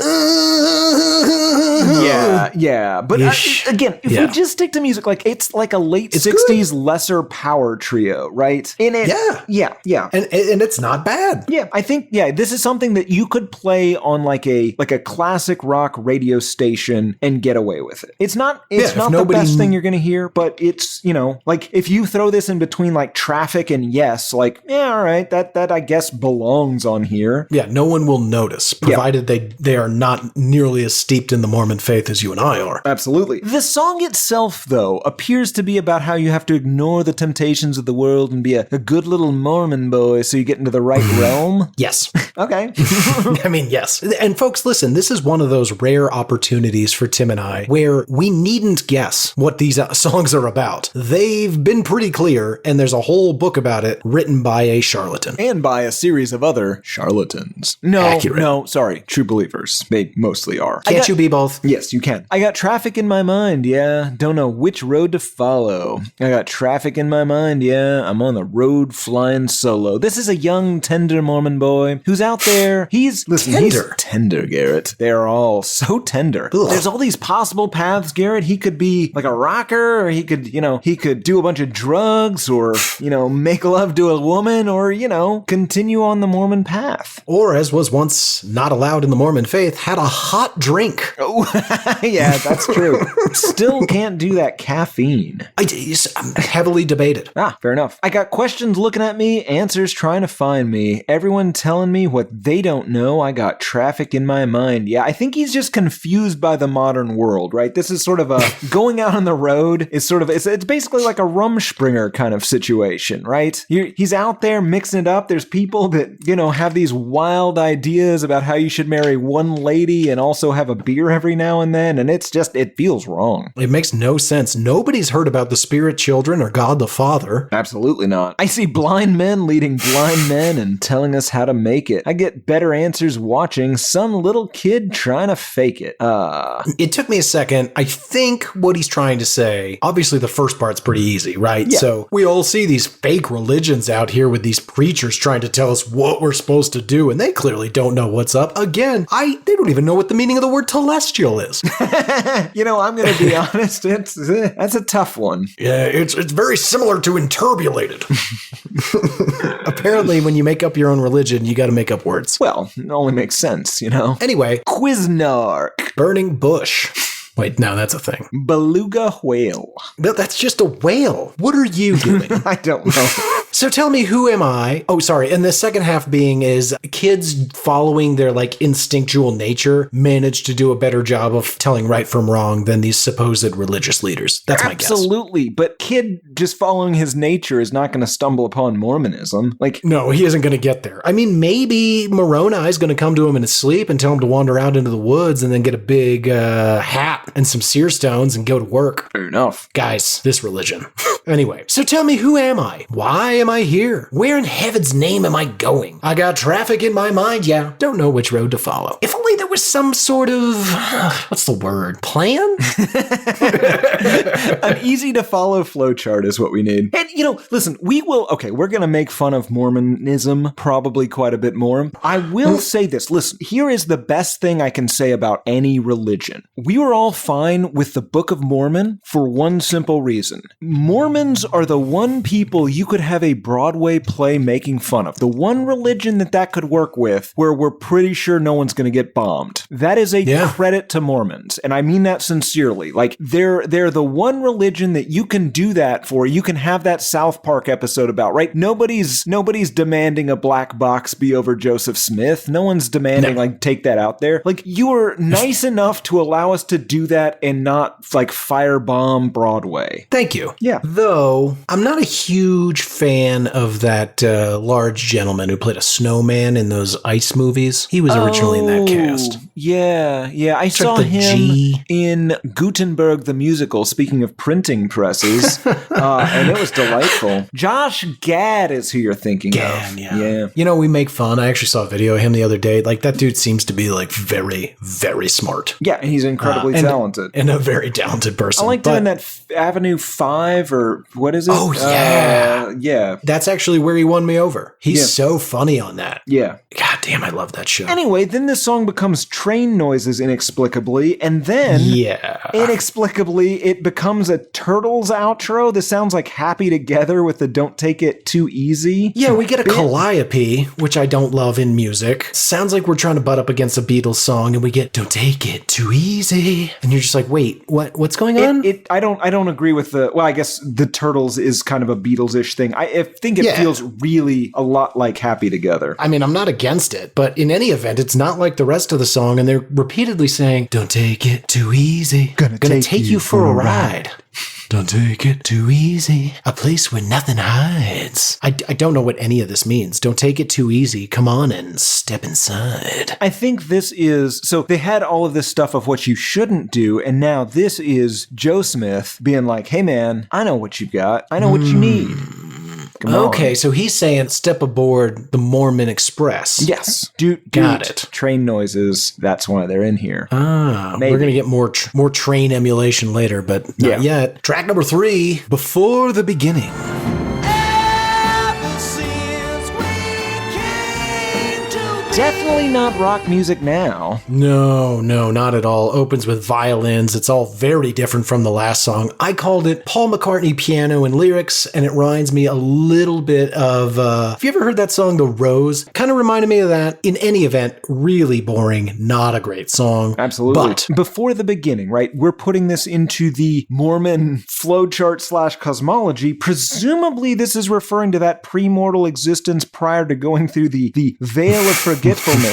Yeah. But again, if we just stick to music, like it's like a late 60s lesser power trio, right? And yeah. And it's not bad. Yeah, I think this is something that you could play on like a classic rock radio station and get away with it. It's not the best thing you're gonna hear, but it's like if you throw this in between like Traffic and Yes, like all right, that I guess belongs on here. Yeah, no one will notice, provided they are not nearly as steeped in the Mormon faith as you and I are. Absolutely. The song itself, though, appears to be about how you have to ignore the temptations of the world and be a good little Mormon boy so you get into the right realm. Yes. Okay. I mean, yes. And folks, listen, this is one of those rare opportunities for Tim and I where we needn't guess what these songs are about. They've been pretty clear, and there's a whole book about it written by a charlatan. And by a series of other charlatans. No, sorry, true believers. They mostly are. Can't you be both? Yes, you can. I got traffic in my mind, yeah. Don't know which road to follow. I got traffic in my mind, yeah. I'm on the road flying solo. This is a young, tender Mormon boy who's out there. He's tender, Garrett. They're all so tender. Ugh. There's all these possible paths, Garrett. He could be like a rocker, or he could do a bunch of drugs, or, make love to a woman, or, continue on the Mormon path. Or, as was once not allowed in the Mormon faith, had a hot drink. Oh, yeah, that's true. Still can't do that caffeine. I'm heavily debated. Fair enough. I got questions looking at me, answers trying to find me, everyone telling me what they don't know. I got traffic in my mind. Yeah, I think he's just confused by the modern world, right? This is sort of a going out on the road. It's basically like a Rumspringa kind of situation, right? He's out there mixing it up. There's people that, have these wild ideas about how you should marry one lady and also have a beer every now and then, and it feels wrong. It makes no sense. Nobody's heard about the spirit children or God the Father. Absolutely not. I see blind men leading blind men and telling us how to make it. I get better answers watching some little kid trying to fake it. It took me a second. I think what he's trying to say, obviously the first part's pretty easy, right? Yeah. So we all see these fake religions out here with these preachers trying to tell us what we're supposed to do, and they clearly don't know what's up. Again, they don't even know what the meaning of the word telestial is. I'm going to be honest. That's a tough one. Yeah, it's very similar to interbulated. Apparently, when you make up your own religion, you got to make up words. Well, it only makes sense, Anyway, Quiznark. Burning bush. Wait, no, that's a thing. Beluga whale. No, that's just a whale. What are you doing? I don't know. So tell me, who am I? Oh, sorry. And the second half being is kids following their instinctual nature manage to do a better job of telling right from wrong than these supposed religious leaders. That's my guess. Absolutely. But kid just following his nature is not going to stumble upon Mormonism. No, he isn't going to get there. I mean, maybe Moroni is going to come to him in his sleep and tell him to wander out into the woods and then get a big hat and some seer stones and go to work. Fair enough. Guys, this religion. Anyway, so tell me, who am I? Why am I here? Where in heaven's name am I going? I got traffic in my mind, yeah. Don't know which road to follow. If only there was some sort of, what's the word? Plan? An easy to follow flowchart is what we need. And, listen, we're going to make fun of Mormonism probably quite a bit more. I will say this. Listen, here is the best thing I can say about any religion. We were all fine with the Book of Mormon for one simple reason. Mormons are the one people you could have a Broadway play making fun of. The one religion that could work with where we're pretty sure no one's going to get bombed. pumped. That is a credit to Mormons, and I mean that sincerely. Like, they're the one religion that you can do that for. You can have that South Park episode about, right? Nobody's demanding a black box be over Joseph Smith. No one's demanding, like, take that out there. Like, you were nice enough to allow us to do that and not, like, firebomb Broadway. Thank you. Yeah. Though, I'm not a huge fan of that large gentleman who played a snowman in those ice movies. He was originally in that cast. Yeah. I saw him in Gutenberg the Musical, speaking of printing presses, and it was delightful. Josh Gad is who you're thinking of. Yeah. You know, we make fun. I actually saw a video of him the other day. Like, that dude seems to be, like, very, very smart. Yeah, and he's incredibly talented. And a very talented person. I like doing that Avenue 5, or what is it? Oh, yeah. Yeah. That's actually where he won me over. He's so funny on that. Yeah. God damn, I love that show. Anyway, then this song becomes train noises inexplicably, and then inexplicably it becomes a Turtles outro. This sounds like Happy Together with the Don't Take It Too Easy. Yeah, we get a calliope, which I don't love in music. Sounds like we're trying to butt up against a Beatles song, and we get Don't Take It Too Easy. And you're just like, wait, what's going on? I don't agree with I guess the Turtles is kind of a Beatles-ish thing. I think it feels really a lot like Happy Together. I mean, I'm not against it, but in any event, it's not like the rest of the song, and they're repeatedly saying, don't take it too easy. Gonna take you for a ride. Don't take it too easy. A place where nothing hides. I don't know what any of this means. Don't take it too easy. Come on and step inside. I think this is... So they had all of this stuff of what you shouldn't do, and now this is Joe Smith being like, hey man, I know what you've got. I know what you need. Okay, so he's saying step aboard the Mormon Express. Yes. Got it. Train noises. That's why they're in here. We're going to get more train emulation later, but not yet. Track number 3, Before the Beginning. Definitely not rock music now. No, not at all. Opens with violins. It's all very different from the last song. I called it Paul McCartney piano and lyrics, and it reminds me a little bit of, have you ever heard that song, The Rose? Kind of reminded me of that. In any event, really boring, not a great song. Absolutely. But Before the Beginning, right? We're putting this into the Mormon flowchart / cosmology. Presumably this is referring to that premortal existence prior to going through the veil of forgetfulness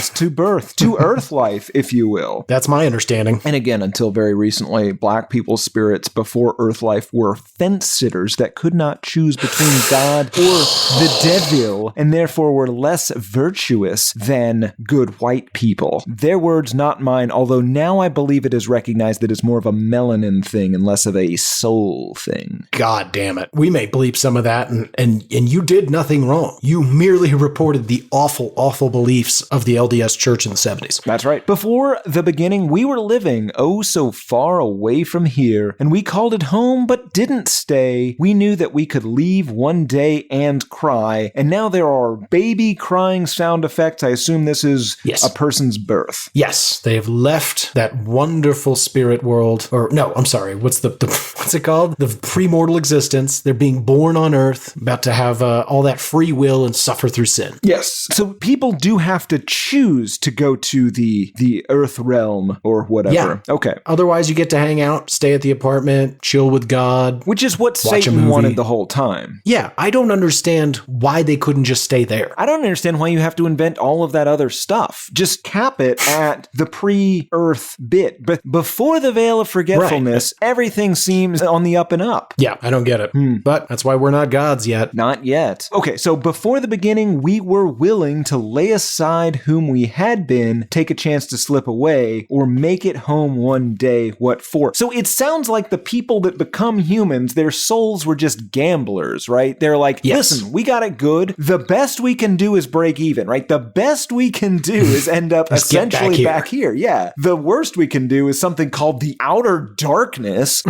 to birth, to earth life, if you will. That's my understanding. And again, until very recently, black people's spirits before earth life were fence sitters that could not choose between God or the devil, and therefore were less virtuous than good white people. Their words, not mine, although now I believe it is recognized that it's more of a melanin thing and less of a soul thing. God damn it. We may bleep some of that, and you did nothing wrong. You merely reported the awful, awful beliefs of the LDS Church in the 70s. That's right. Before the beginning, we were living oh so far away from here, and we called it home but didn't stay. We knew that we could leave one day and cry, and now there are baby crying sound effects. I assume this is a person's birth. Yes, they have left that wonderful spirit world, or no, I'm sorry, what's it called? The premortal existence. They're being born on Earth, about to have all that free will and suffer through sin. Yes. So people do have to choose to go to the Earth realm or whatever. Yeah. Okay. Otherwise, you get to hang out, stay at the apartment, chill with God. Which is what Satan wanted the whole time. Yeah, I don't understand why they couldn't just stay there. I don't understand why you have to invent all of that other stuff. Just cap it at the pre-Earth bit. But before the veil of forgetfulness, everything seems on the up and up. Yeah, I don't get it. But that's why we're not gods yet. Not yet. Okay, so before the beginning, we were willing to lay aside whom we had been, take a chance to slip away, or make it home one day, what for? So it sounds like the people that become humans, their souls were just gamblers, right? They're like, listen, we got it good. The best we can do is break even, right? The best we can do is end up essentially back here. Yeah. The worst we can do is something called the outer darkness.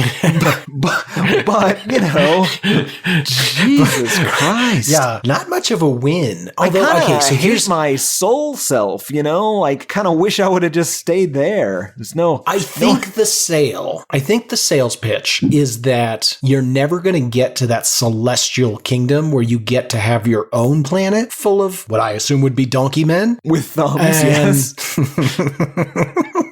but you know, Jesus Christ. Yeah, not much of a win. Although, so here's my soul soul self, you know? Like, kind of wish I would have just stayed there. There's no... I think the sales pitch is that you're never going to get to that celestial kingdom where you get to have your own planet full of what I assume would be donkey men. With thumbs, yes.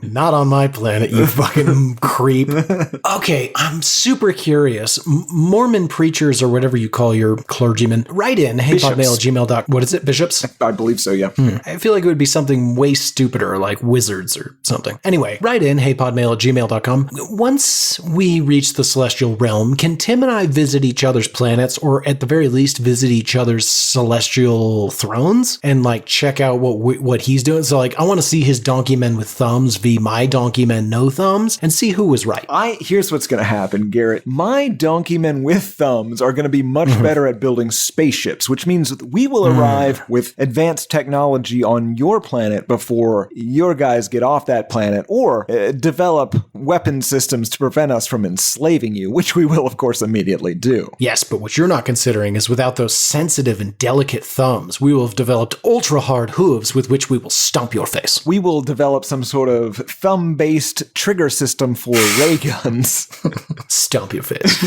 Not on my planet, you fucking creep. Okay, I'm super curious. Mormon preachers or whatever you call your clergymen, write in, hatePodMail@gmail.com. What is it, bishops? I believe so, yeah. I feel like it would be something way stupider, like wizards or something. Anyway, write in, hatePodMail@gmail.com. Once we reach the celestial realm, can Tim and I visit each other's planets, or at the very least visit each other's celestial thrones and like check out what he's doing? So like, I want to see his donkey men with thumbs v my donkey men no thumbs and see who was right. Here's what's going to happen, Garrett. My donkey men with thumbs are going to be much better at building spaceships, which means that we will arrive with advanced technology on your planet before your guys get off that planet, or develop weapon systems to prevent us from enslaving you, which we will, of course, immediately do. Yes, but what you're not considering is without those sensitive and delicate thumbs, we will have developed ultra-hard hooves with which we will stomp your face. We will develop some sort of thumb-based trigger system for ray guns. Stomp your face.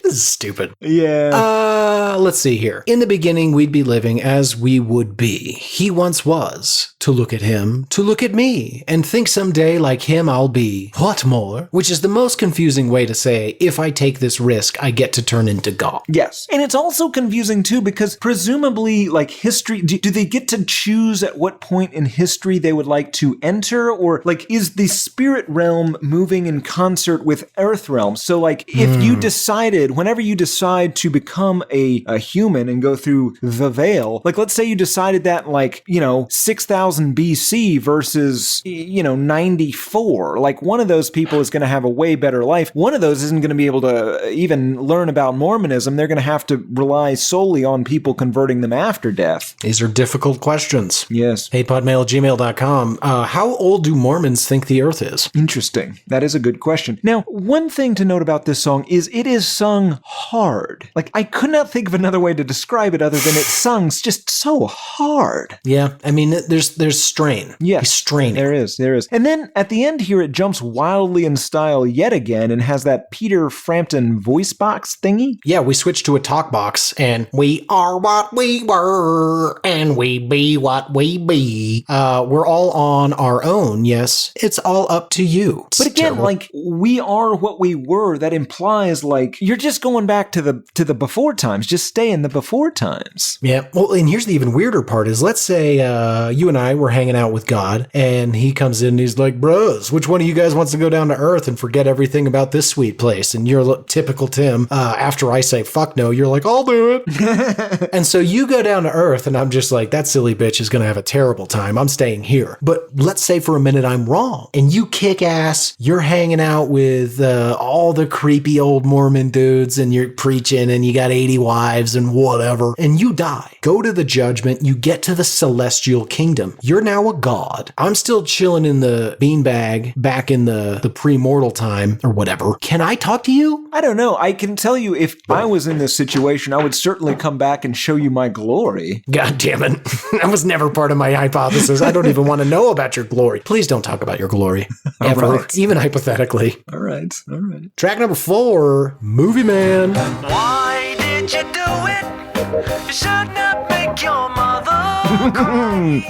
This is stupid. Yeah. Let's see here. In the beginning, we'd be living as we would be. He once was. To look at him, to look at me, and think someday like him I'll be. What more? Which is the most confusing way to say, if I take this risk, I get to turn into God. Yes. And it's also confusing too, because presumably, like, history, do they get to choose at what point in history they would like to enter? Or, like, is the spirit realm moving in concert with earth realm? So, like, if you decided, whenever you decide to become a human and go through the veil, like, let's say you decided that, like, 6,000 BC versus, 94. Like, one of those people is going to have a way better life. One of those isn't going to be able to even learn about Mormonism. They're going to have to rely solely on people converting them after death. These are difficult questions. Yes. hatePodMail@gmail.com. How old do Mormons think the earth is? Interesting. That is a good question. Now, one thing to note about this song is it is sung hard. Like, I could not think of another way to describe it other than it's sung just so hard. Yeah, I mean, there's strain. Yes, he's straining. There is. And then at the end here, it jumps wildly in style yet again and has that Peter Frampton voice box thingy. Yeah, we switched to a talk box, and we are what we were, and we be what we be. We're all on our own. Yes, it's all up to you. But again, terrible. Like, we are what we were. That implies, like, you're just going back to the before times. Just stay in the before times. Yeah. Well, and here's the even weirder part is, let's say you and I were hanging out with God, and he comes in and he's like, bros, which one of you guys wants to go down to earth and forget everything about this sweet place? And you're typical Tim. After I say fuck no, you're like, I'll do it. And so you go down to earth, and I'm just like, that silly bitch is going to have a terrible time. I'm staying here. But let's say for a minute I'm wrong, and you kick ass. You're hanging out with all the creepy old Mormon dudes, and you're preaching, and you got 80 wives and whatever, and you die. Go to the judgment. You get to the celestial kingdom. You're now a god. I'm still chilling in the beanbag back in the pre-mortal time or whatever. Can I talk to you? I don't know. I can tell you, if I was in this situation, I would certainly come back and show you my glory. God damn it. That was never part of my hypothesis. I don't even want to know about your glory. Please don't talk about your glory. Ever. Right. Even hypothetically. All right. Track number 4, Movie Man. Why did you do it? You should not make your mother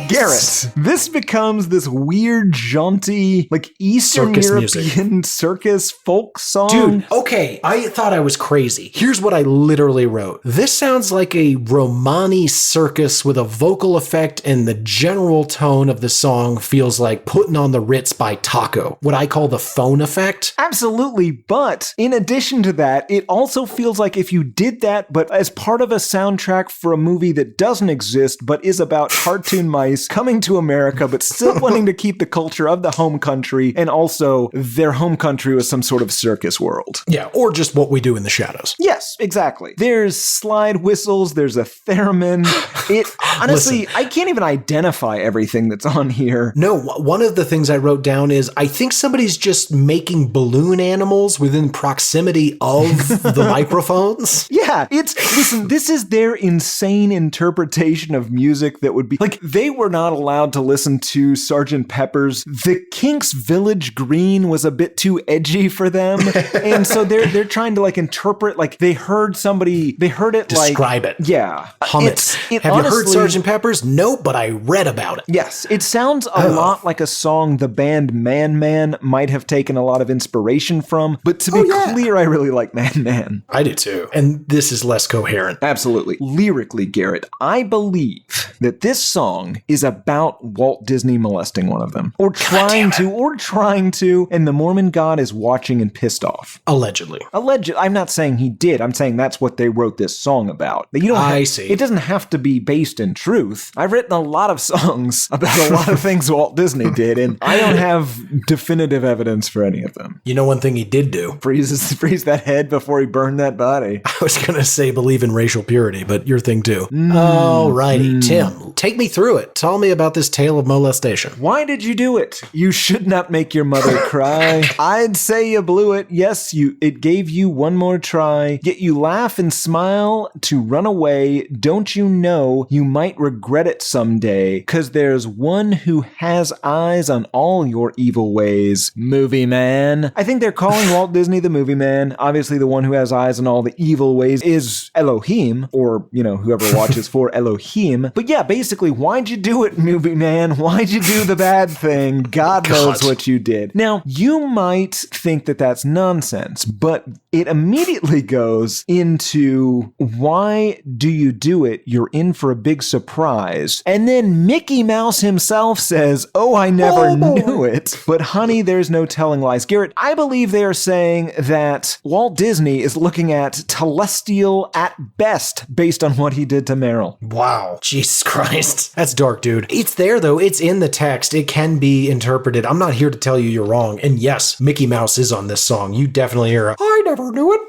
Garrett, this becomes this weird, jaunty, like Eastern European circus folk song. Dude, okay, I thought I was crazy. Here's what I literally wrote. This sounds like a Romani circus with a vocal effect, and the general tone of the song feels like Putting on the Ritz by Taco. What I call the phone effect. Absolutely, but in addition to that, it also feels like if you did that, but as part of a soundtrack for a movie that doesn't exist, but is about about cartoon mice coming to America, but still wanting to keep the culture of the home country, and also their home country was some sort of circus world. Yeah, or just what we do in the shadows. Yes, exactly. There's slide whistles, there's a theremin. It honestly, I can't even identify everything that's on here. No, one of the things I wrote down is I think somebody's just making balloon animals within proximity of the microphones. Yeah, listen, this is their insane interpretation of music that would be like, they were not allowed to listen to Sgt. Pepper's. The Kinks' Village Green was a bit too edgy for them. And so they're trying to like interpret, like they heard it Describe it. Yeah. Hum it. Have Honestly, you heard Sgt. Pepper's? No, but I read about it. Yes, it sounds a lot like a song the band Man Man might have taken a lot of inspiration from, but to be clear, I really like Man Man. I do too. And this is less coherent. Absolutely. Lyrically, Garrett, I believe that this song is about Walt Disney molesting one of them. Or trying to, and the Mormon God is watching and pissed off. Allegedly. I'm not saying he did. I'm saying that's what they wrote this song about. I see. It doesn't have to be based in truth. I've written a lot of songs about a lot of things Walt Disney did, and I don't have definitive evidence for any of them. You know one thing he did do? Freeze that head before he burned that body. I was going to say believe in racial purity, but your thing too. Alrighty, Tim, take me through it. Tell me about this tale of molestation. Why did you do it? You should not make your mother cry. I'd say you blew it. Yes, it gave you one more try. Yet you laugh and smile to run away. Don't you know you might regret it someday? 'Cause there's one who has eyes on all your evil ways. Movie man. I think they're calling Walt Disney the movie man. Obviously, the one who has eyes on all the evil ways is Elohim, or, whoever watches for Elohim. But yeah, basically, why'd you do it, movie man? Why'd you do the bad thing? God knows what you did. Now, you might think that that's nonsense, but it immediately goes into why do you do it? You're in for a big surprise. And then Mickey Mouse himself says, oh, I never knew it. But honey, there's no telling lies. Garrett, I believe they are saying that Walt Disney is looking at telestial at best based on what he did to Meryl. Wow. Jesus Christ. That's dark, dude. It's there, though. It's in the text. It can be interpreted. I'm not here to tell you you're wrong. And yes, Mickey Mouse is on this song. You definitely hear a, I never knew it.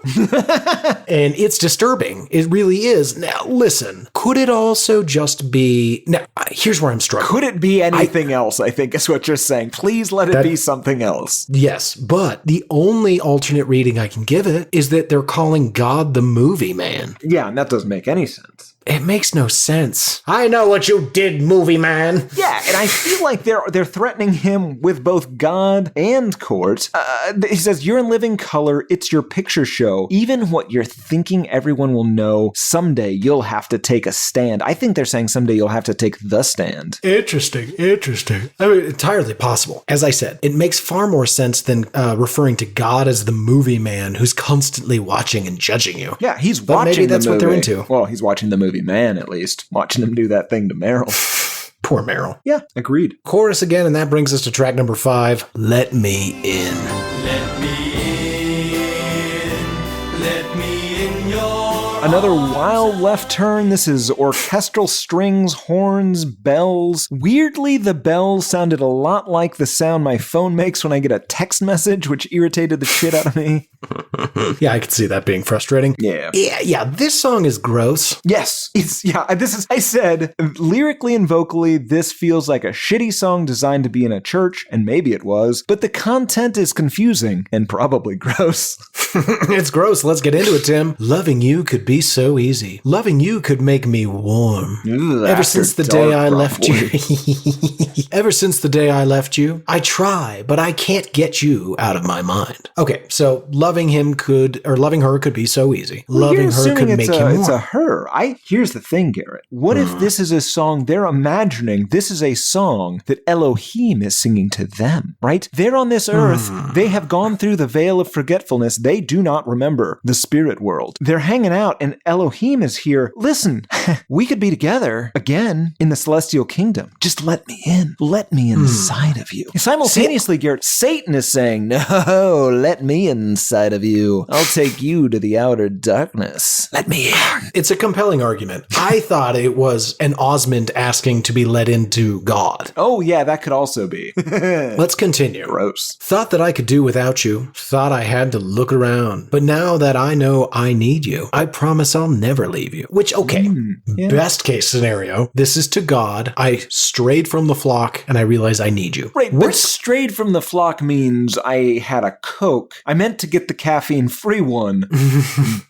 And it's disturbing. It really is. Now, listen, could it also just be... Now, here's where I'm struggling. Could it be anything else, I think is what you're saying. Please let it be something else. Yes, but the only alternate reading I can give it is that they're calling God the movie man. Yeah, and that doesn't make any sense. It makes no sense. I know what you did, movie man. Yeah, and I feel like they're threatening him with both God and court. He says, you're in living color. It's your picture show. Even what you're thinking everyone will know, someday you'll have to take a stand. I think they're saying someday you'll have to take the stand. Interesting. I mean, entirely possible. As I said, it makes far more sense than referring to God as the movie man who's constantly watching and judging you. Yeah, he's but watching maybe that's the movie. what they're into. Well, he's watching the movie man, at least. Watching him do that thing to Meryl. Poor Meryl. Yeah, agreed. Chorus again, and that brings us to track number 5, Let Me In. Let me in, let me in your Another wild left turn. This is orchestral strings, horns, bells. Weirdly, the bells sounded a lot like the sound my phone makes when I get a text message, which irritated the shit out of me. Yeah, I could see that being frustrating. Yeah. Yeah, this song is gross. Yes. I said, lyrically and vocally, this feels like a shitty song designed to be in a church, and maybe it was, but the content is confusing and probably gross. It's gross. Let's get into it, Tim. Loving you could be so easy. Loving you could make me warm. Ever since the day I left you. Ever since the day I left you, I try, but I can't get you out of my mind. Okay, so loving her could be so easy. Loving her could make him warm. It's a her. Here's the thing, Garrett. What if this is a song they're imagining? This is a song that Elohim is singing to them, right? They're on this earth. They have gone through the veil of forgetfulness. They do not remember the spirit world. They're hanging out and Elohim is here. Listen, we could be together again in the celestial kingdom. Just let me in. Let me inside of you. Simultaneously, Garrett, Satan is saying, no, let me inside of you. I'll take you to the outer darkness. Let me in. It's a compelling argument. I thought it was an Osmond asking to be let into God. Oh, yeah, that could also be. Let's continue. Gross. Thought that I could do without you. Thought I had to look around. But now that I know I need you, I promise I'll never leave you. Which, okay, best case scenario, this is to God. I strayed from the flock and I realize I need you. Right, but strayed from the flock means I had a Coke. I meant to get the caffeine-free one,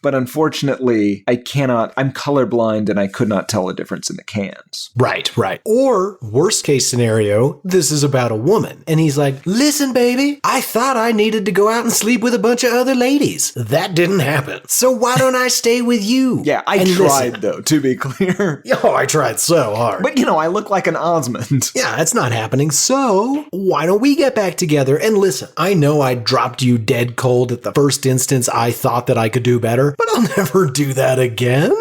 but unfortunately, I cannot. I'm colorblind and I could not tell the difference in the cans. Right. Or, worst case scenario, this is about a woman. And he's like, listen, baby, I thought I needed to go out and sleep with a bunch of other ladies. That didn't happen. So why don't I stay with you? Yeah, I tried, though, to be clear. Oh, I tried so hard. But, I look like an Osmond. Yeah, that's not happening. So why don't we get back together? And listen, I know I dropped you dead cold at the first instance I thought that I could do better, but I'll never do that again.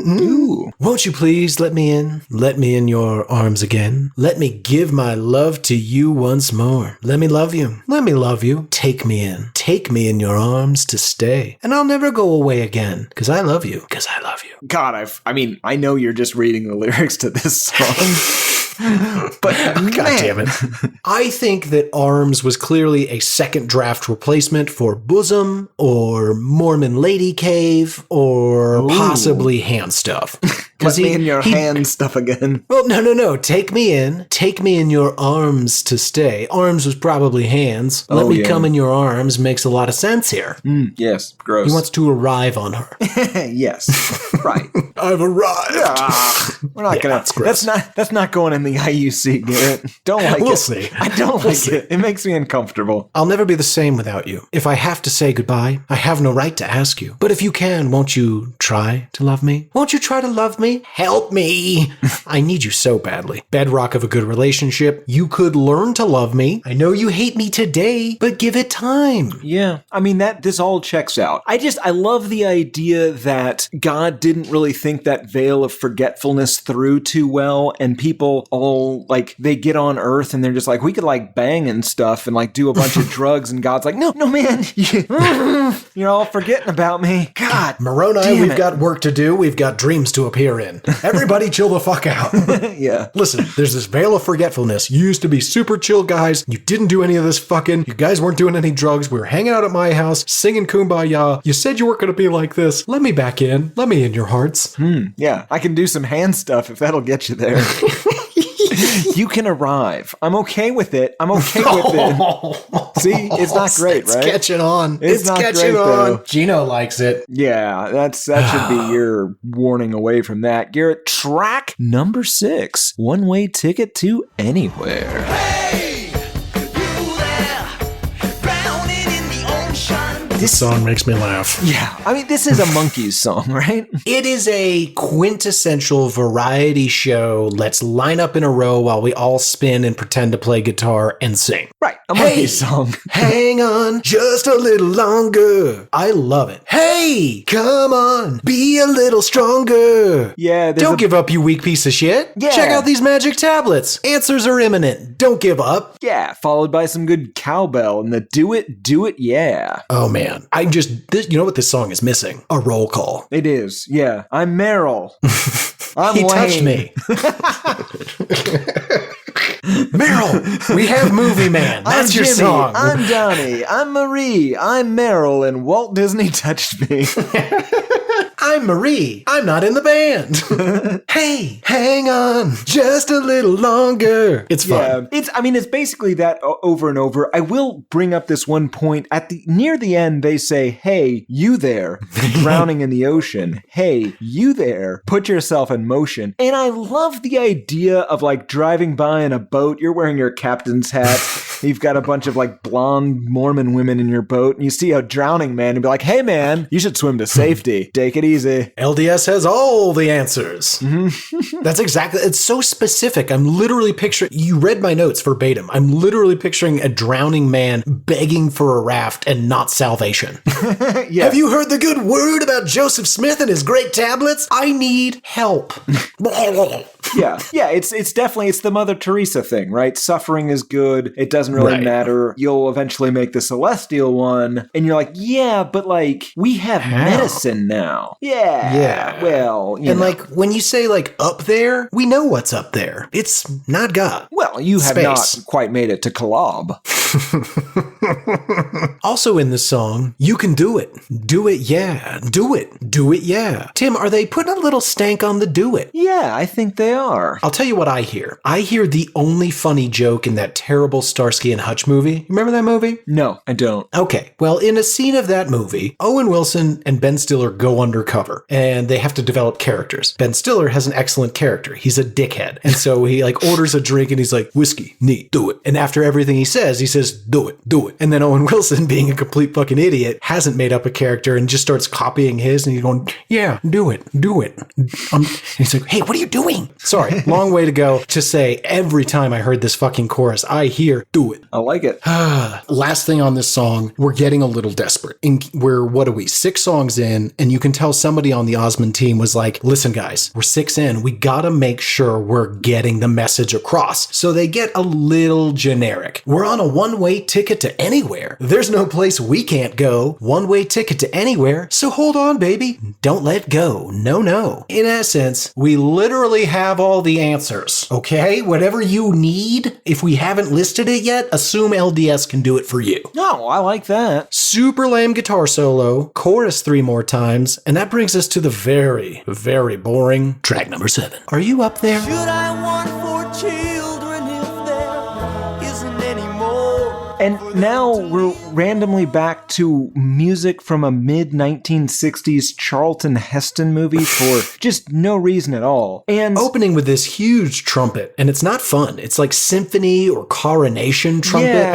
Ooh. Won't you please let me in? Let me in your arms again. Let me give my love to you once more. Let me love you. Let me love you. Take me in. Take me in your arms to stay. And I'll never go away again. Because I love you. Because I love you. God, I know you're just reading the lyrics to this song. But God damn it. I think that arms was clearly a second draft replacement for bosom or Mormon lady cave or possibly hand stuff. Let me in your hand stuff again. Well, no. Take me in your arms to stay. Arms was probably hands. Let me come in your arms makes a lot of sense here. Yes, gross. He wants to arrive on her. Yes, right. I've arrived. We're not gonna. That's not going in the IUC, Garrett. Don't like it. We'll see. I don't like it. It makes me uncomfortable. I'll never be the same without you. If I have to say goodbye, I have no right to ask you. But if you can, won't you try to love me? Won't you try to love me? Help me. I need you so badly. Bedrock of a good relationship. You could learn to love me. I know you hate me today, but give it time. Yeah. This all checks out. I love the idea that God didn't really think that veil of forgetfulness through too well, and people all, they get on Earth and they're just like, we could, bang and stuff and, do a bunch of drugs, and God's like, no, man, you're all forgetting about me. God. Moroni, we've got work to do. We've got dreams to appear in. Everybody chill the fuck out. Yeah. Listen, there's this veil of forgetfulness. You used to be super chill guys. You didn't do any of this fucking. You guys weren't doing any drugs. We were hanging out at my house, singing Kumbaya. You said you weren't going to be like this. Let me back in. Let me in your hearts. Yeah, I can do some hand stuff if that'll get you there. You can arrive. I'm okay with it. See, it's not great, right? It's catching on. It's not catching great, on. though. Gino likes it. Yeah, that should be your warning away from that. Garrett, track number 6. One-way ticket to anywhere. Hey, you there, drowning in the ocean. This song makes me laugh. Yeah, this is a Monkees song, right? It is a quintessential variety show. Let's line up in a row while we all spin and pretend to play guitar and sing. Right, a Monkees song. Hang on just a little longer. I love it. Hey, come on, be a little stronger. Yeah, don't give up, you weak piece of shit. Yeah. Check out these magic tablets. Answers are imminent. Don't give up. Yeah, followed by some good cowbell and the do it, yeah. Oh man, you know what this song is missing? A roll call. It is, yeah. I'm Meryl. I'm He Wayne. touched me. Meryl, we have Movie Man. That's I'm your Jimmy, song. I'm Donnie, I'm Marie, I'm Meryl, and Walt Disney touched me. I'm Marie. I'm not in the band. Hey, hang on just a little longer. It's fun. Yeah, it's basically that over and over. I will bring up this one point near the end. They say, "Hey, you there, drowning in the ocean. Hey, you there, put yourself in motion." And I love the idea of driving by in a boat. You're wearing your captain's hat. You've got a bunch of like blonde Mormon women in your boat, and you see a drowning man and be like, hey man, you should swim to safety. Take it easy. LDS has all the answers. That's exactly, it's so specific. I'm literally picturing, you read my notes verbatim. I'm literally picturing a drowning man begging for a raft and not salvation. Yeah. Have you heard the good word about Joseph Smith and his great tablets? I need help. Yeah. It's definitely, it's the Mother Teresa thing, right? Suffering is good. It doesn't really matter. You'll eventually make the celestial one. And you're like, yeah, but like, we have medicine now. Yeah. Well, you know. like when you say like up there, we know what's up there. It's not God. Well, you have not quite made it to Kolob. Also in the song, you can do it. Do it, yeah. Do it. Do it, yeah. Tim, are they putting a little stank on the do it? Yeah, I think they are. I'll tell you what I hear. I hear the only funny joke in that terrible Starsky and Hutch movie. Remember that movie? No, I don't. Okay. Well, in a scene of that movie, Owen Wilson and Ben Stiller go undercover and they have to develop characters. Ben Stiller has an excellent character. He's a dickhead. And so he like orders a drink and he's like, whiskey, neat, do it. And after everything he says, do it, do it. And then Owen Wilson, being a complete fucking idiot, hasn't made up a character and just starts copying his and he's going, yeah, do it, do it. And he's like, hey, what are you doing? Sorry, long way to go to say every time I heard this fucking chorus, I hear, do it. I like it. Last thing on this song, we're getting a little desperate. We're, what are we, 6 songs in, and you can tell somebody on the Osmond team was like, listen guys, we're 6 in, we gotta make sure we're getting the message across. So they get a little generic. We're on a one-way ticket to anywhere. There's no place we can't go. One-way ticket to anywhere. So hold on, baby. Don't let go. No. In essence, we literally have all the answers. Okay? Whatever you need, if we haven't listed it yet, assume LDS can do it for you. No, I like that. Super lame guitar solo, chorus 3 more times, and that brings us to the very, very boring track number 7. Are you up there? Should I want 4 children if there isn't any more? And now we're randomly back to music from a mid-1960s Charlton Heston movie for just no reason at all. And opening with this huge trumpet, and it's not fun. It's like symphony or coronation trumpet. Yeah.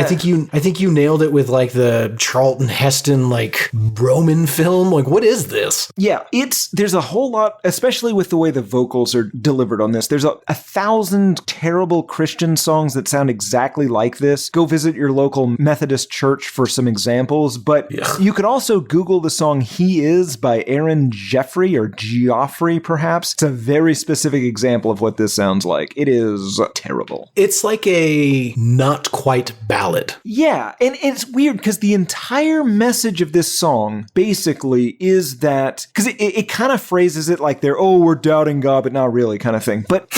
I think you nailed it with like the Charlton Heston like Roman film. Like, what is this? Yeah, there's a whole lot, especially with the way the vocals are delivered on this. There's a 1,000 terrible Christian songs that sound exactly like this. Go visit your local Methodist church for some examples, but you could also Google the song He Is by Aaron Jeffrey or Geoffrey, perhaps. It's a very specific example of what this sounds like. It is terrible. It's like a not quite ballad. Yeah, and it's weird because the entire message of this song basically is that, because it kind of phrases it like we're doubting God, but not really kind of thing. But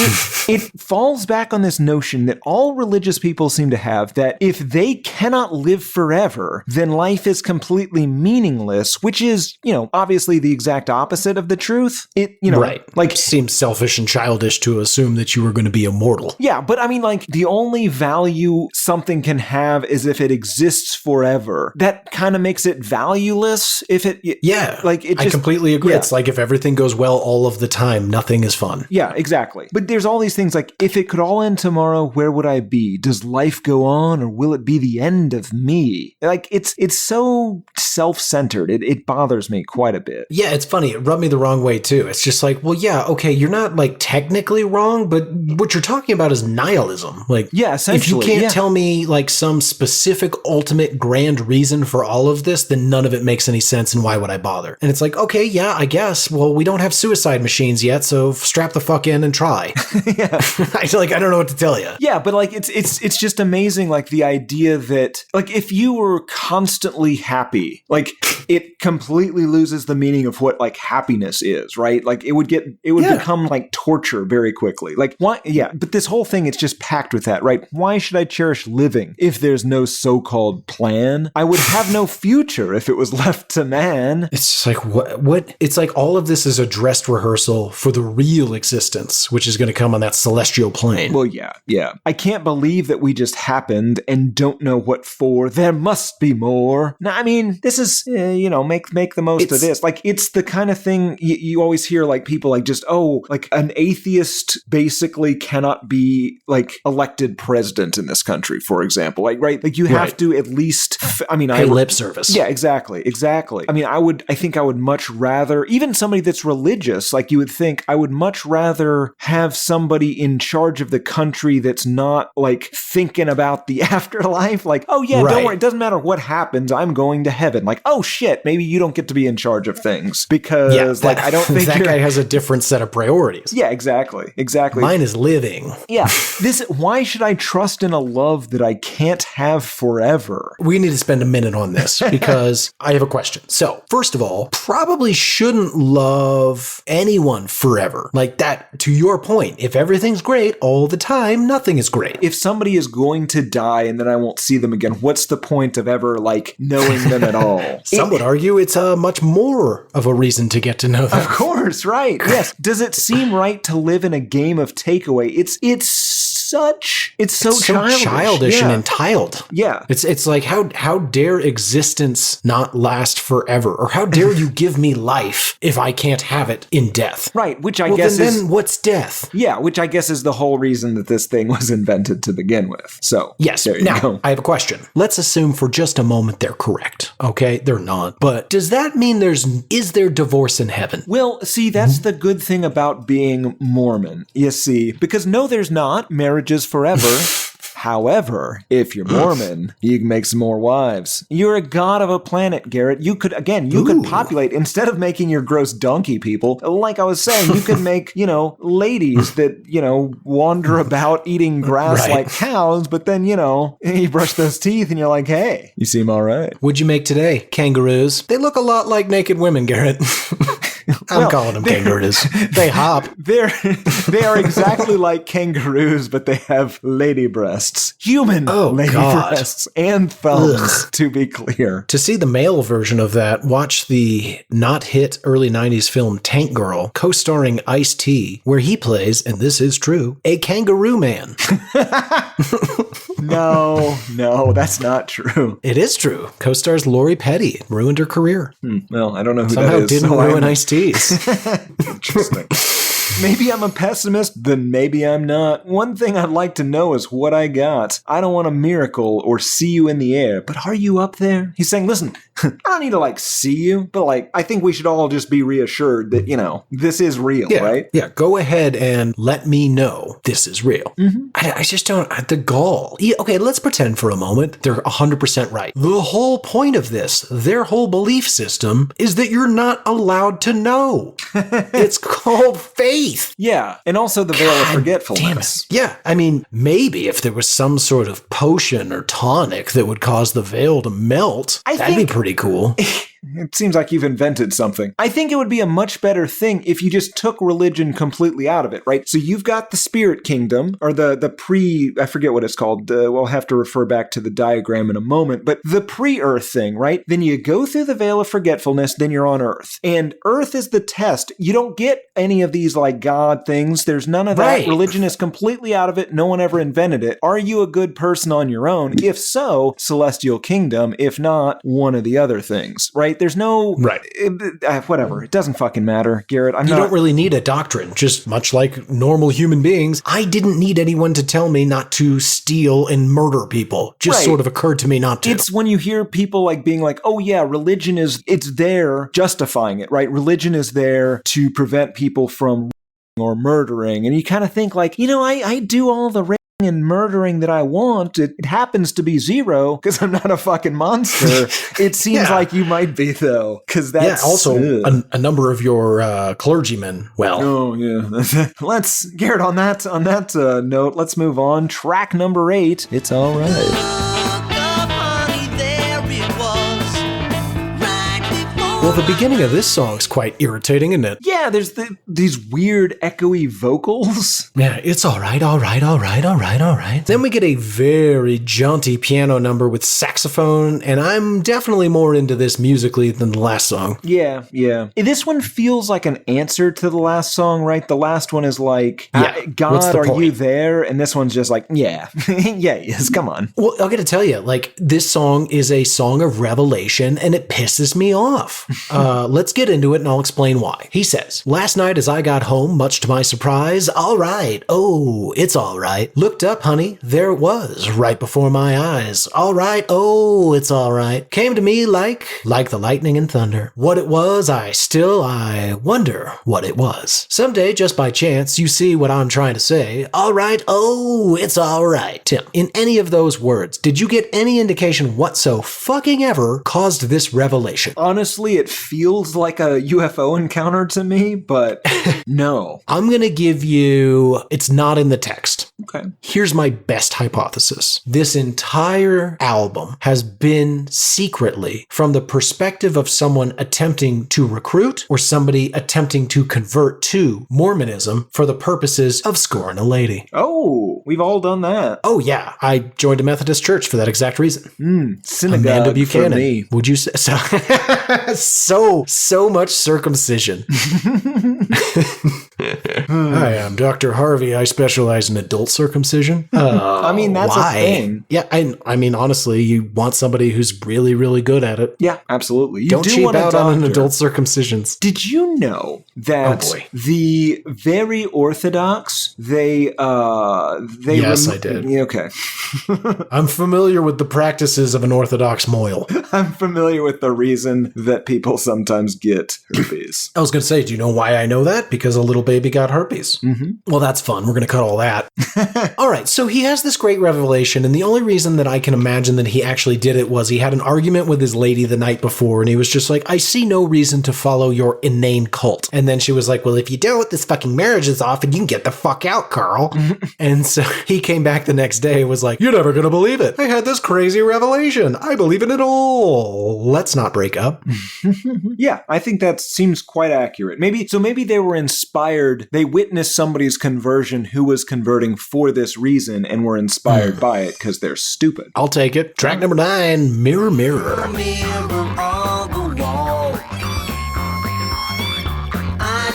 it falls back on this notion that all religious people seem to have, that if they cannot live forever, then life is completely meaningless, which is, obviously the exact opposite of the truth. Right. Like, seems selfish and childish to assume that you were going to be immortal. Yeah, but I mean, like, the only value something can have is if it exists forever. That kind of makes it valueless if it... Yeah. Like, it just, I completely agree. Yeah. It's like if everything goes well all of the time, nothing is fun. Yeah, exactly. But there's all these things like, if it could all end tomorrow, where would I be? Does life go on, or will it be the end of me? Like, it's so self-centered. It bothers me quite a bit. Yeah, it's funny. It rubbed me the wrong way too. It's just like, well, yeah, okay, you're not like technically wrong, but what you're talking about is nihilism. Like, yeah, essentially, if you can't tell me like some specific ultimate grand reason for all of this, then none of it makes any sense, and why would I bother? And it's like, okay, yeah, I guess. Well, we don't have suicide machines yet, so strap the fuck in and try. Yeah. I don't know what to tell you. Yeah, but like it's just amazing, like the idea that like if you were constantly happy, like it completely loses the meaning of what like happiness is, right? Like it would become like torture very quickly. Like why? Yeah, but this whole thing, it's just packed with that, right? Why should I cherish living if there's no so-called plan? I would have no future if it was left to man. It's just like what? It's like all of this is a dress rehearsal for the real existence, which is going to come on that celestial plane. Well, yeah. I can't believe that we just happened and don't know know what for. There must be more. Now, I mean, this is, make the most of this. Like, it's the kind of thing you always hear, like, people like just, like an atheist basically cannot be like elected president in this country, for example. Like, right? Like, you have to at least, pay lip service. Yeah, exactly. I mean, I think I would much rather, even somebody that's religious, like you would think, I would much rather have somebody in charge of the country that's not like thinking about the afterlife. Like, oh yeah, don't worry, it doesn't matter what happens, I'm going to heaven. Like, oh shit, maybe you don't get to be in charge of things because I don't think that guy has a different set of priorities. Yeah, exactly. Mine is living. Yeah. Why should I trust in a love that I can't have forever? We need to spend a minute on this because I have a question. So, first of all, probably shouldn't love anyone forever. Like that, to your point, if everything's great all the time, nothing is great. If somebody is going to die and then I won't see them again, what's the point of ever like knowing them at all? Some would argue it's much more of a reason to get to know them. Of course, right. Yes. Does it seem right to live in a game of takeaway? It's so childish and entitled. Yeah. It's like how dare existence not last forever? Or how dare you give me life if I can't have it in death? Right, which I guess then what's death? Yeah, which I guess is the whole reason that this thing was invented to begin with. So, yes. There you go. I have a question. Let's assume for just a moment they're correct. Okay, they're not. But does that mean is there divorce in heaven? Well, see, that's the good thing about being Mormon. You see, because no, there's not. Marriage is forever. However, if you're Mormon, you can make some more wives. You're a god of a planet, Garrett. You could populate, instead of making your gross donkey people, like I was saying, you could make, ladies that, wander about eating grass like cows, but then, you brush those teeth and you're like, hey, you seem all right. What'd you make today? Kangaroos. They look a lot like naked women, Garrett. I'm calling them kangaroos. They hop. They are exactly like kangaroos, but they have lady breasts. Human lady breasts and thumbs, to be clear. To see the male version of that, watch the not hit early 90s film Tank Girl, co-starring Ice-T, where he plays, and this is true, a kangaroo man. No, that's not true. It is true. Co-stars Lori Petty. It ruined her career. Well, I don't know who Somehow that is. Didn't ruin Ice-T's. Interesting. Maybe I'm a pessimist, then maybe I'm not. One thing I'd like to know is what I got. I don't want a miracle or see you in the air, but are you up there? He's saying, listen, I don't need to see you, but I think we should all just be reassured that, this is real, right? Yeah, go ahead and let me know this is real. Mm-hmm. I just don't, the gall. Okay, let's pretend for a moment they're 100% right. The whole point of this, their whole belief system, is that you're not allowed to know. It's called faith. Yeah, and also the veil of forgetfulness. Yeah, I mean, maybe if there was some sort of potion or tonic that would cause the veil to melt, that'd be pretty cool. It seems like you've invented something. I think it would be a much better thing if you just took religion completely out of it, right? So you've got the spirit kingdom, or I forget what it's called. We'll have to refer back to the diagram in a moment, but the pre-earth thing, right? Then you go through the veil of forgetfulness, then you're on earth. And earth is the test. You don't get any of these God things. There's none of that. Right. Religion is completely out of it. No one ever invented it. Are you a good person on your own? If so, celestial kingdom. If not, one of the other things, right? There's no... Right. Whatever. It doesn't fucking matter, Garrett. You don't really need a doctrine. Just much like normal human beings, I didn't need anyone to tell me not to steal and murder people. Just sort of occurred to me not to. It's when you hear people being like, oh yeah, religion it's there justifying it, right? Religion is there to prevent people from or murdering. And you kind of think I do all the and murdering that I want. It happens to be zero because I'm not a fucking monster. It seems like you might be though, because that's also a number of your clergymen. Well, oh yeah. Garrett, on that note, let's move on. Track number 8. It's all right. Honey, there it was, right before Well, the beginning of this song's quite irritating, isn't it? Yeah, there's these weird echoey vocals. Yeah, it's all right. Then we get a very jaunty piano number with saxophone, and I'm definitely more into this musically than the last song. Yeah. This one feels like an answer to the last song, right? The last one is like, God, are you there? And this one's just like, yeah, yes, come on. Well, I gotta tell you, like, this song is a song of revelation, and it pisses me off. Let's get into it and I'll explain why. He says, last night as I got home, much to my surprise, all right, oh, it's all right. Looked up, honey, there it was, right before my eyes. All right, oh, it's all right. Came to me like the lightning and thunder. What it was, I wonder what it was. Someday, just by chance, you see what I'm trying to say. All right, oh, it's all right. Tim, in any of those words, did you get any indication whatsoever caused this revelation? Honestly, it feels like a UFO encounter to me, but no. I'm going to give you, it's not in the text. Okay. Here's my best hypothesis. This entire album has been secretly from the perspective of someone attempting to recruit or somebody attempting to convert to Mormonism for the purposes of scoring a lady. Oh, we've all done that. Oh yeah, I joined a Methodist church for that exact reason. Synagogue Amanda Buchanan. for me. Would you say so much circumcision? Hi, I'm Dr. Harvey. I specialize in adult circumcision. I mean, that's why? a thing. Yeah, I mean, honestly, you want somebody who's really, really good at it. Yeah, absolutely. You Don't do cheap want a out on an doctor. adult circumcisions. Did you know that Oh, boy. the very Orthodox, they Yes, I did. Yeah, okay. I'm familiar with the practices of an Orthodox moil. I'm familiar with the reason that people sometimes get herpes. I was going to say, do you know why I know that? Because a little baby got herpes. Mm-hmm. Well, that's fun. We're going to cut all that. All right. So he has this great revelation. And the only reason that I can imagine that he actually did it was he had an argument with his lady the night before. And he was just like, I see no reason to follow your inane cult. And then she was like, well, if you don't, this fucking marriage is off and you can get the fuck out, Carl. And so he came back the next day and was like, you're never going to believe it. I had this crazy revelation. I believe in it all. Let's not break up. Yeah, I think that seems quite accurate. Maybe they were inspired. They witnessed somebody's conversion who was converting for this reason and were inspired by it because they're stupid. I'll take it. Track number 9, Mirror, Mirror. Mirror on the wall.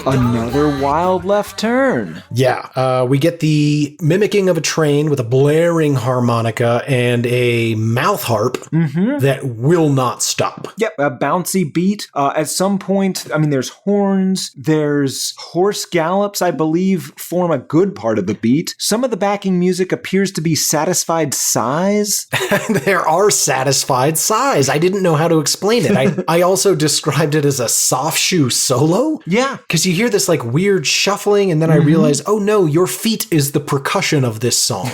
Another wild left turn. Yeah, we get the mimicking of a train with a blaring harmonica and a mouth harp that will not stop. Yep, a bouncy beat. At some point, I mean, there's horns, there's horse gallops, I believe, form a good part of the beat. Some of the backing music appears to be satisfied sighs. There are satisfied sighs. I didn't know how to explain it. I also described it as a soft shoe solo. Yeah. Because you hear this like weird shuffling, and then I realized, oh no, your feet is the percussion of this song.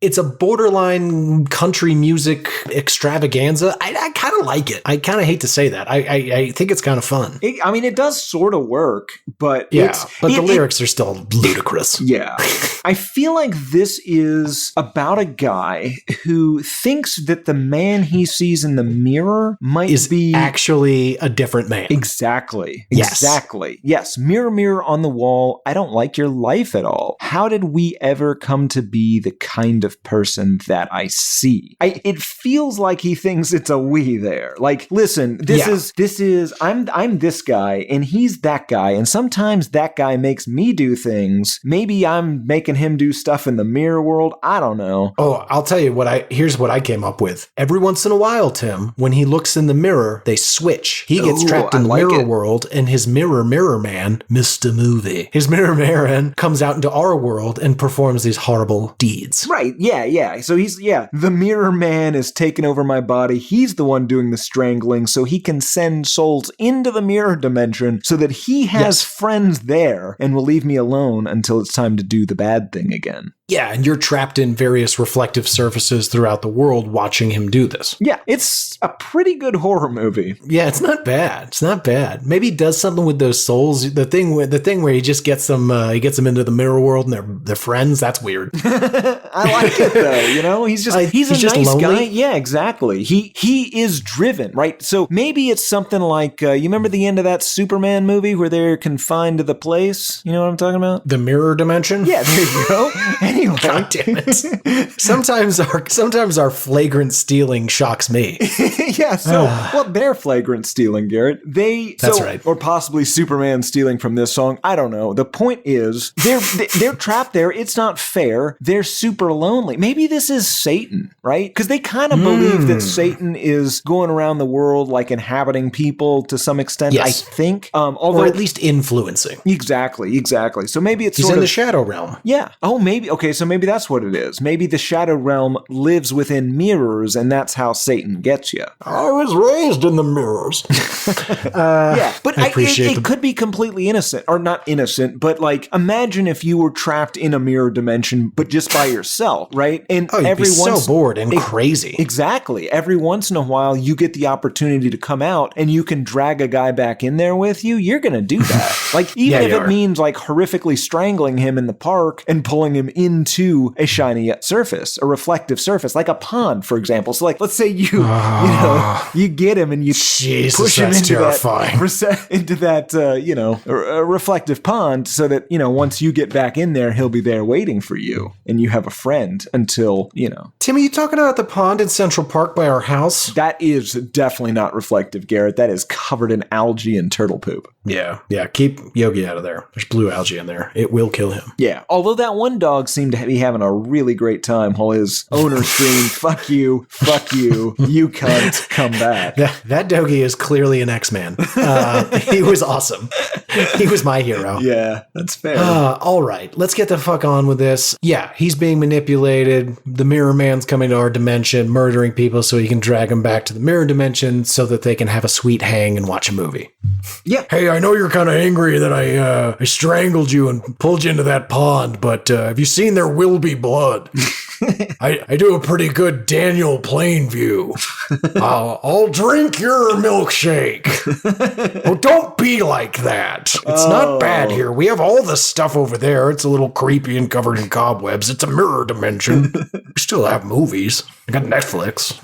It's a borderline country music extravaganza. I kind of like it. I kind of hate to say that. I think it's kind of fun. It does sort of work, but the lyrics are still ludicrous. Yeah. I feel like this is about a guy who thinks that the man he sees in the mirror might be actually a different man. Exactly. Yes. Exactly. Yes. Mirror, mirror on the wall. I don't like your life at all. How did we ever come to be the kind of person that I see? It feels like he thinks it's a we there. Like, listen, I'm this guy and he's that guy. And sometimes that guy makes me do things. Maybe I'm making him do stuff in the mirror world. I don't know. Oh, I'll tell you here's what I came up with. Every once in a while, Tim, when he looks in the mirror, they switch. He gets trapped in the mirror world, and his mirror man, Mr. Movie, his mirror man comes out into our world and performs these horrible deeds. Right. Yeah. So the mirror man is taking over my body. He's the one doing the strangling, so he can send souls into the mirror dimension so that he has friends there and will leave me alone until it's time to do the bad thing again. Yeah, and you're trapped in various reflective surfaces throughout the world watching him do this. Yeah, it's a pretty good horror movie. Yeah, it's not bad. It's not bad. Maybe he does something with those souls. The thing where he just gets them into the mirror world and they're friends. That's weird. I like it though. He's a just nice lonely guy. Yeah, exactly. He is driven, right? So maybe it's something like you remember the end of that Superman movie where they're confined to the place. You know what I'm talking about? The mirror dimension. Yeah, there you go. Anyway, God damn it. Sometimes our flagrant stealing shocks me. Yeah. So they're flagrant stealing, Garrett. That's right. Or possibly Superman stealing from this song. I don't know. The point is they're trapped there. It's not fair. They're super lonely. Maybe this is Satan, right? Because they kind of believe that Satan is going around the world, like inhabiting people to some extent. Yes. I think, although Or at least influencing. exactly. So maybe it's He's sort in of the shadow realm. yeah. Oh, maybe. Okay, so maybe that's what it is. Maybe the shadow realm lives within mirrors, and that's how Satan gets you. I was raised in the mirrors. Yeah, but I appreciate it could be completely innocent, or not innocent, but like imagine if you were trapped in a mirror dimension, but just by yourself, right? And You'd be so bored and crazy. Exactly. Every once in a while, you get the opportunity to come out, and you can drag a guy back in there with you. You're gonna do that, like even if it means like horrifically strangling him in the park and pulling him into a shiny surface, a reflective surface, like a pond, for example. So like, let's say you get him and you Jesus, push him that's into terrifying. a reflective pond so that, once you get back in there, he'll be there waiting for you and you have a friend until, Tim, are you talking about the pond in Central Park by our house? That is definitely not reflective, Garrett. That is covered in algae and turtle poop. Yeah. Keep Yogi out of there. There's blue algae in there. It will kill him. Yeah. Although that one dog seemed to be having a really great time while his owner screamed, fuck you, you cunt, come back. That doggy is clearly an X-Man. He was awesome. He was my hero. Yeah, that's fair. All right, let's get the fuck on with this. Yeah, he's being manipulated. The mirror man's coming to our dimension, murdering people so he can drag them back to the mirror dimension so that they can have a sweet hang and watch a movie. Yeah. Hey, I know you're kind of angry that I strangled you and pulled you into that pond, but have you seen There Will Be Blood? I do a pretty good Daniel Plainview. I'll drink your milkshake. Oh, don't be like that. It's not bad here. We have all this stuff over there. It's a little creepy and covered in cobwebs. It's a mirror dimension. We still have movies. I got Netflix.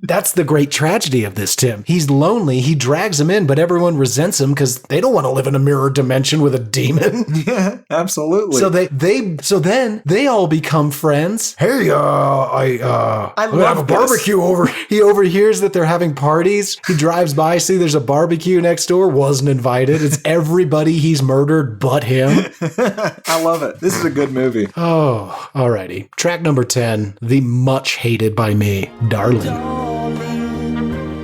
That's the great tragedy of this, Tim. He's lonely. He drags him in, but everyone resents him because they don't want to live in a mirror dimension with a demon. Yeah, absolutely. So then they all become friends. Hey, I have a barbecue over. He overhears that they're having parties. He drives by, see there's a barbecue next door. Wasn't invited. It's everybody he's murdered but him. I love it. This is a good movie. Oh, alrighty. Track number 10, the much hated by me, Darling.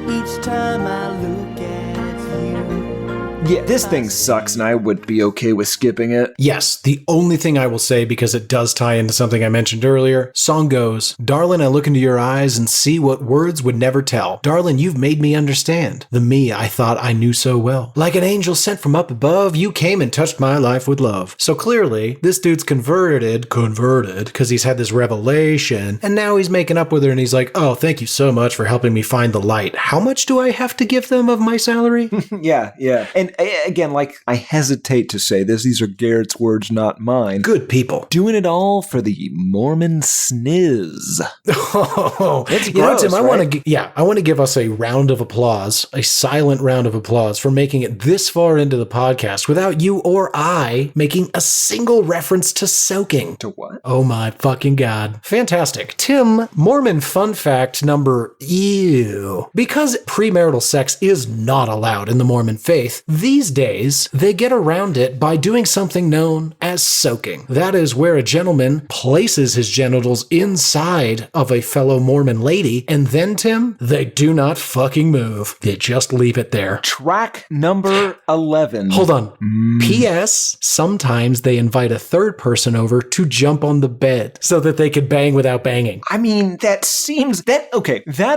Each time I look at you. Yeah, this thing sucks and I would be okay with skipping it. Yes, the only thing I will say, because it does tie into something I mentioned earlier, song goes, Darling, I look into your eyes and see what words would never tell. Darling, you've made me understand the me I thought I knew so well. Like an angel sent from up above, you came and touched my life with love. So clearly, this dude's converted, because he's had this revelation, and now he's making up with her and he's like, oh, thank you so much for helping me find the light. How much do I have to give them of my salary? Yeah. And again, like, I hesitate to say this. These are Garrett's words, not mine. Good people. Doing it all for the Mormon sniz. Oh, It's you know, gross, Tim, I right? want to give us a round of applause, a silent round of applause for making it this far into the podcast without you or I making a single reference to soaking. To what? Oh my fucking God. Fantastic. Tim, Mormon fun fact number ew. Because premarital sex is not allowed in the Mormon faith, these days they get around it by doing something known as soaking. That is where a gentleman places his genitals inside of a fellow Mormon lady, and then, Tim, they do not fucking move. They just leave it there. Track number 11. Hold on. P.S. Sometimes they invite a third person over to jump on the bed so that they could bang without banging. I mean, that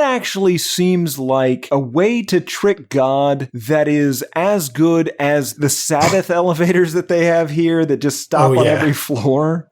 actually seems like a way to trick God that is as good as the Sabbath elevators that they have here that just stop on every floor.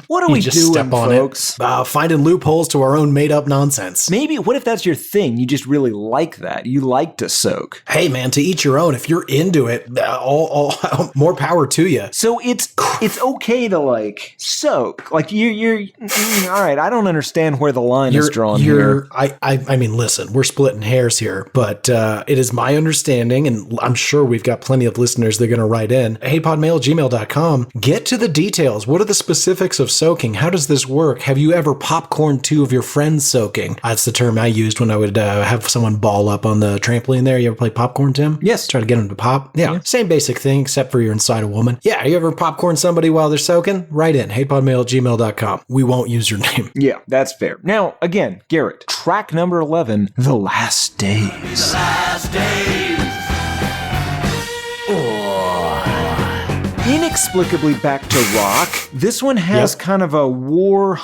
What are we just doing, step on folks? it. Finding loopholes to our own made-up nonsense. Maybe, what if that's your thing? You just really like that. You like to soak. Hey, man, to each your own. If you're into it, all more power to you. So it's okay to like soak. Like you're all right. I don't understand where the line is drawn here. I mean, listen, we're splitting hairs here, but it is my understanding, and I'm sure we've got plenty of listeners that are going to write in. HatePodMail@gmail.com. Get to the details. What are the specifics of soaking? How does this work? Have you ever popcorned two of your friends soaking? That's the term I used when I would have someone ball up on the trampoline there. You ever play popcorn, Tim? Yes. Try to get them to pop? Yeah. Same basic thing, except for you're inside a woman. Yeah. You ever popcorn somebody while they're soaking? Write in. HatePodMail@gmail.com. We won't use your name. Yeah, that's fair. Now, again, Garrett, track number 11, The Last Days. The last days. Inexplicably back to rock. This one has kind of a war,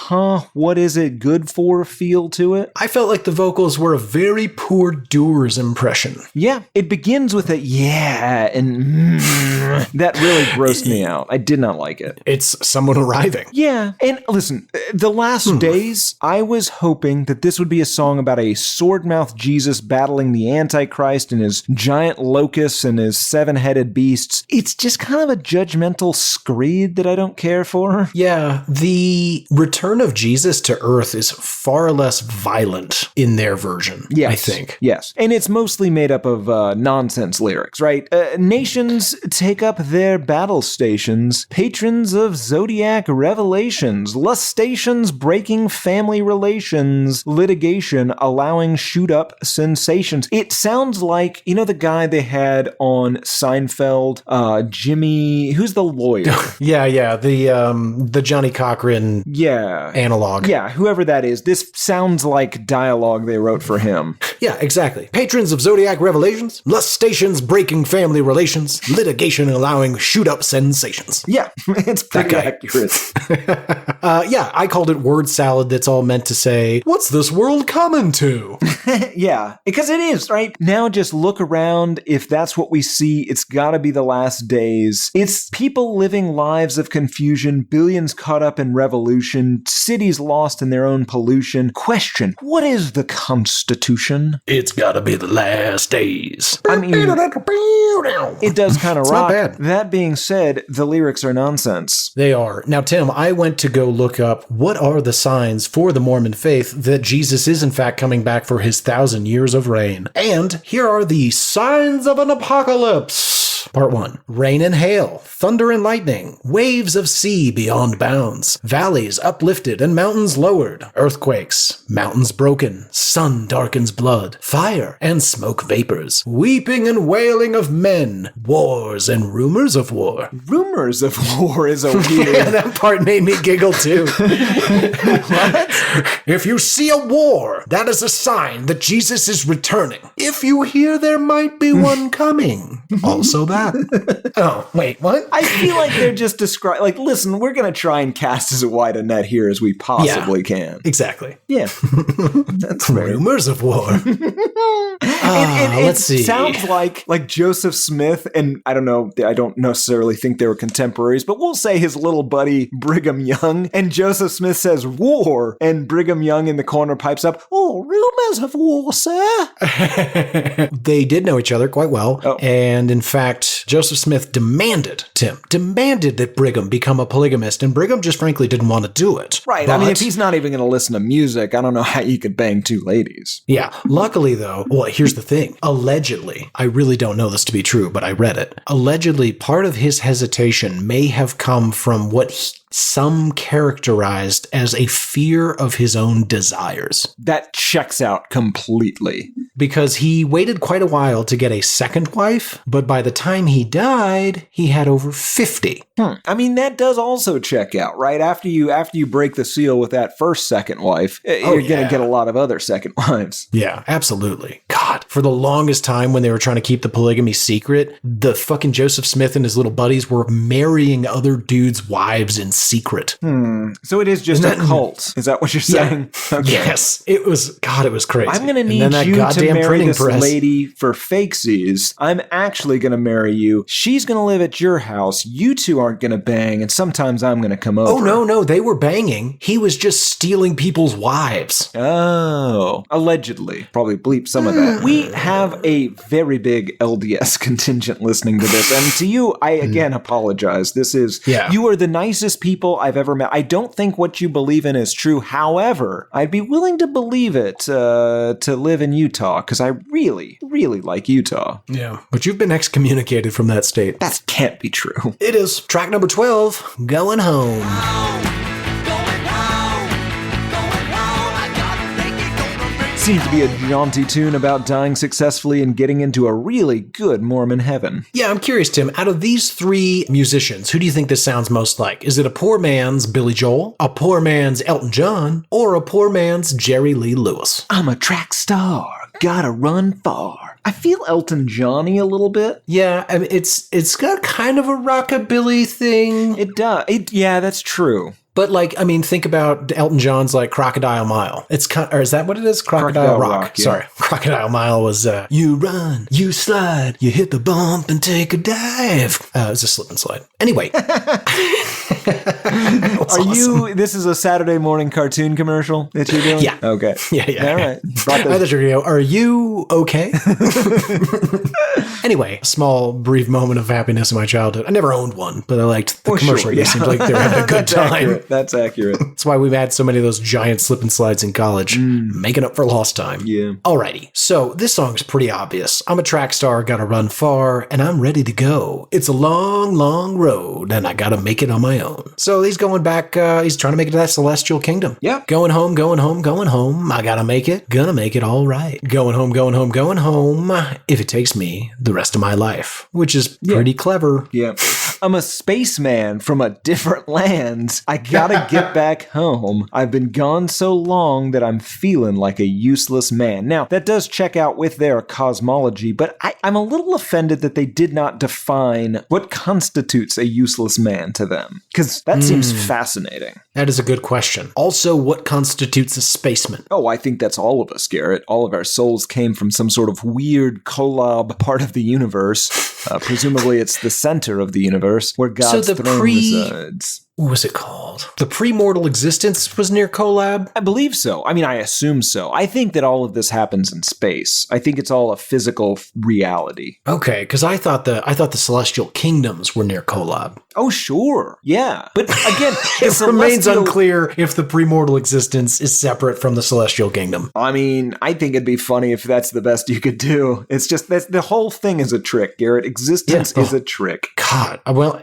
what is it good for feel to it. I felt like the vocals were a very poor Doors impression. Yeah, it begins with a yeah and that really grossed me out. I did not like it. It's someone arriving. Yeah, and listen, The Last Days, I was hoping that this would be a song about a sword-mouthed Jesus battling the Antichrist and his giant locusts and his seven-headed beasts. It's just kind of a judgmental screed that I don't care for. Yeah, the return of Jesus to Earth is far less violent in their version, Yes. I think. Yes. And it's mostly made up of nonsense lyrics, right? Nations take up their battle stations, patrons of zodiac revelations, lustations breaking family relations, litigation allowing shoot-up sensations. It sounds like, you know the guy they had on Seinfeld, Jimmy, who's the lawyer? Yeah, the Johnny Cochran analog. Yeah, whoever that is. This sounds like dialogue they wrote for him. Yeah, exactly. Patrons of zodiac revelations, lustations breaking family relations, litigation allowing shoot-up sensations. Yeah, it's pretty accurate. Yeah, I called it word salad that's all meant to say, what's this world coming to? Yeah, because it is, right? Now just look around. If that's what we see, it's gotta be the last days. It's people living lives of confusion, billions caught up in revolution, cities lost in their own pollution. Question, what is the Constitution? It's gotta be the last days. I mean, it does kind of rock. Not bad. That being said, the lyrics are nonsense. They are. Now, Tim, I went to go look up what are the signs for the Mormon faith that Jesus is in fact coming back for his 1,000 years of reign. And here are the signs of an apocalypse. Part 1. Rain and hail, thunder and lightning, waves of sea beyond bounds, valleys uplifted and mountains lowered, earthquakes, mountains broken, sun darkens blood, fire and smoke vapors, weeping and wailing of men, wars and rumors of war. Rumors of war is a weird... Yeah, that part made me giggle too. What? If you see a war, that is a sign that Jesus is returning. If you hear there might be one coming, also that. Oh, wait, what? I feel like they're just describing, like, listen, we're going to try and cast as wide a net here as we possibly can. Exactly. Yeah. That's fair. Rumors of war. Let's see. It sounds like Joseph Smith, and I don't know, I don't necessarily think they were contemporaries, but we'll say his little buddy Brigham Young, and Joseph Smith says war, and Brigham Young in the corner pipes up, oh, rumors of war, sir. They did know each other quite well, and in fact, Joseph Smith demanded that Brigham become a polygamist, and Brigham just frankly didn't want to do it. Right, But, I mean, if he's not even going to listen to music, I don't know how you could bang two ladies. Yeah, luckily though, well, here's the thing. Allegedly, I really don't know this to be true, but I read it. Allegedly, part of his hesitation may have come from what some characterized as a fear of his own desires. That checks out completely. Because he waited quite a while to get a second wife, but by the time he died, he had over 50. I mean, that does also check out, right? After you break the seal with that second wife, you're going to get a lot of other second wives. Yeah, absolutely. God. for the longest time when they were trying to keep the polygamy secret, the fucking Joseph Smith and his little buddies were marrying other dudes' wives in secret. So it is just a cult. Is that what you're saying? Okay. Yes. It was crazy. I'm going to need you to marry this lady for fakesies. I'm actually going to marry you. She's going to live at your house. You two aren't going to bang, and sometimes I'm going to come over. Oh, no, they were banging. He was just stealing people's wives. Oh, allegedly. Probably bleep some of that. We have a very big LDS contingent listening to this, and to you, I again apologize. You are the nicest people I've ever met. I don't think what you believe in is true. However, I'd be willing to believe it to live in Utah, because I really, really like Utah. Yeah, but you've been excommunicated from that state. That can't be true. It is. Track number 12, Going Home. Seems to be a jaunty tune about dying successfully and getting into a really good Mormon heaven. Yeah, I'm curious, Tim. Out of these three musicians, who do you think this sounds most like? Is it a poor man's Billy Joel, a poor man's Elton John, or a poor man's Jerry Lee Lewis? I'm a track star, gotta run far. I feel Elton Johnny a little bit. Yeah, I mean, it's got kind of a rockabilly thing. It does. Yeah, that's true. But think about Elton John's Crocodile Mile. It's or is that what it is? Crocodile Rock. Yeah. Sorry. Crocodile Mile was you run, you slide, you hit the bump and take a dive. It was a slip and slide. Anyway. This is a Saturday morning cartoon commercial that you're doing? Yeah. Okay. Yeah. All right. I thought you were going to go, are you okay? Anyway, a small, brief moment of happiness in my childhood. I never owned one, but I liked the commercial. Sure, yeah. It seemed like they were having a good time. That's accurate. That's why we've had so many of those giant slip and slides in college, making up for lost time. Yeah. Alrighty, so this song's pretty obvious. I'm a track star, gotta run far, and I'm ready to go. It's a long, long road, and I gotta make it on my own. So he's going back, he's trying to make it to that celestial kingdom. Yeah. Going home, going home, going home. I gotta make it, gonna make it all right. Going home, going home, going home. If it takes me the rest of my life, which is pretty clever. Yeah. I'm a spaceman from a different land. I gotta get back home. I've been gone so long that I'm feeling like a useless man. Now, that does check out with their cosmology, but I'm a little offended that they did not define what constitutes a useless man to them, because that seems fascinating. That is a good question. Also, what constitutes a spaceman? Oh, I think that's all of us, Garrett. All of our souls came from some sort of weird collab part of the universe. Presumably it's the center of the universe where God's throne resides. What was it called? The premortal existence was near Collab? I believe so. I mean, I assume so. I think that all of this happens in space. I think it's all a physical reality. Okay, because I thought the celestial kingdoms were near Collab. Oh, sure. Yeah. But again, it remains unclear if the premortal existence is separate from the celestial kingdom. I mean, I think it'd be funny if that's the best you could do. It's just that the whole thing is a trick, Garrett. Existence is a trick. God. Well,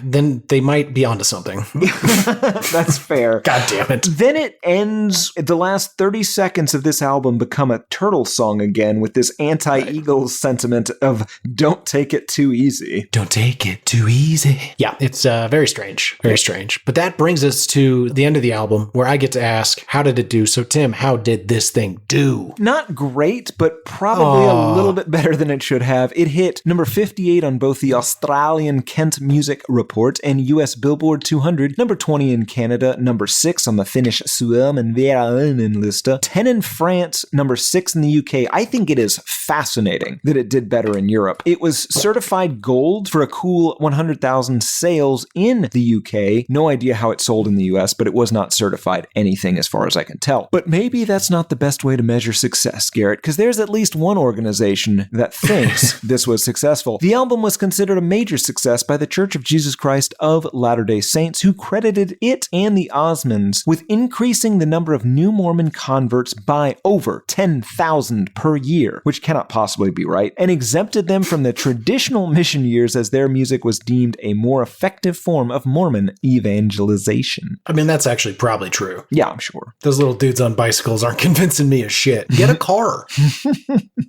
then they might be onto something. That's fair. God damn it. Then it ends, the last 30 seconds of this album become a turtle song again with this anti-Eagles sentiment of don't take it too easy. Don't take it too easy. Yeah, it's very strange. Very strange. But that brings us to the end of the album where I get to ask, how did it do? So Tim, how did this thing do? Not great, but probably a little bit better than it should have. It hit number 58 on both the Australian Kent Music Report and US Billboard 200, number 20 in Canada, number 6 on the Finnish Suomen lista, 10 in France, number 6 in the UK. I think it is fascinating that it did better in Europe. It was certified gold for a cool 100,000 sales in the UK. No idea how it sold in the US, but it was not certified anything as far as I can tell. But maybe that's not the best way to measure success, Garrett, because there's at least one organization that thinks this was successful. The album was considered a major success by the Church of Jesus Christ of Latter-day Saints, who credited it and the Osmonds with increasing the number of new Mormon converts by over 10,000 per year, which cannot possibly be right, and exempted them from the traditional mission years as their music was deemed a more effective form of Mormon evangelization. I mean, that's actually probably true. Yeah, I'm sure. Those little dudes on bicycles aren't convincing me of shit. Get a car.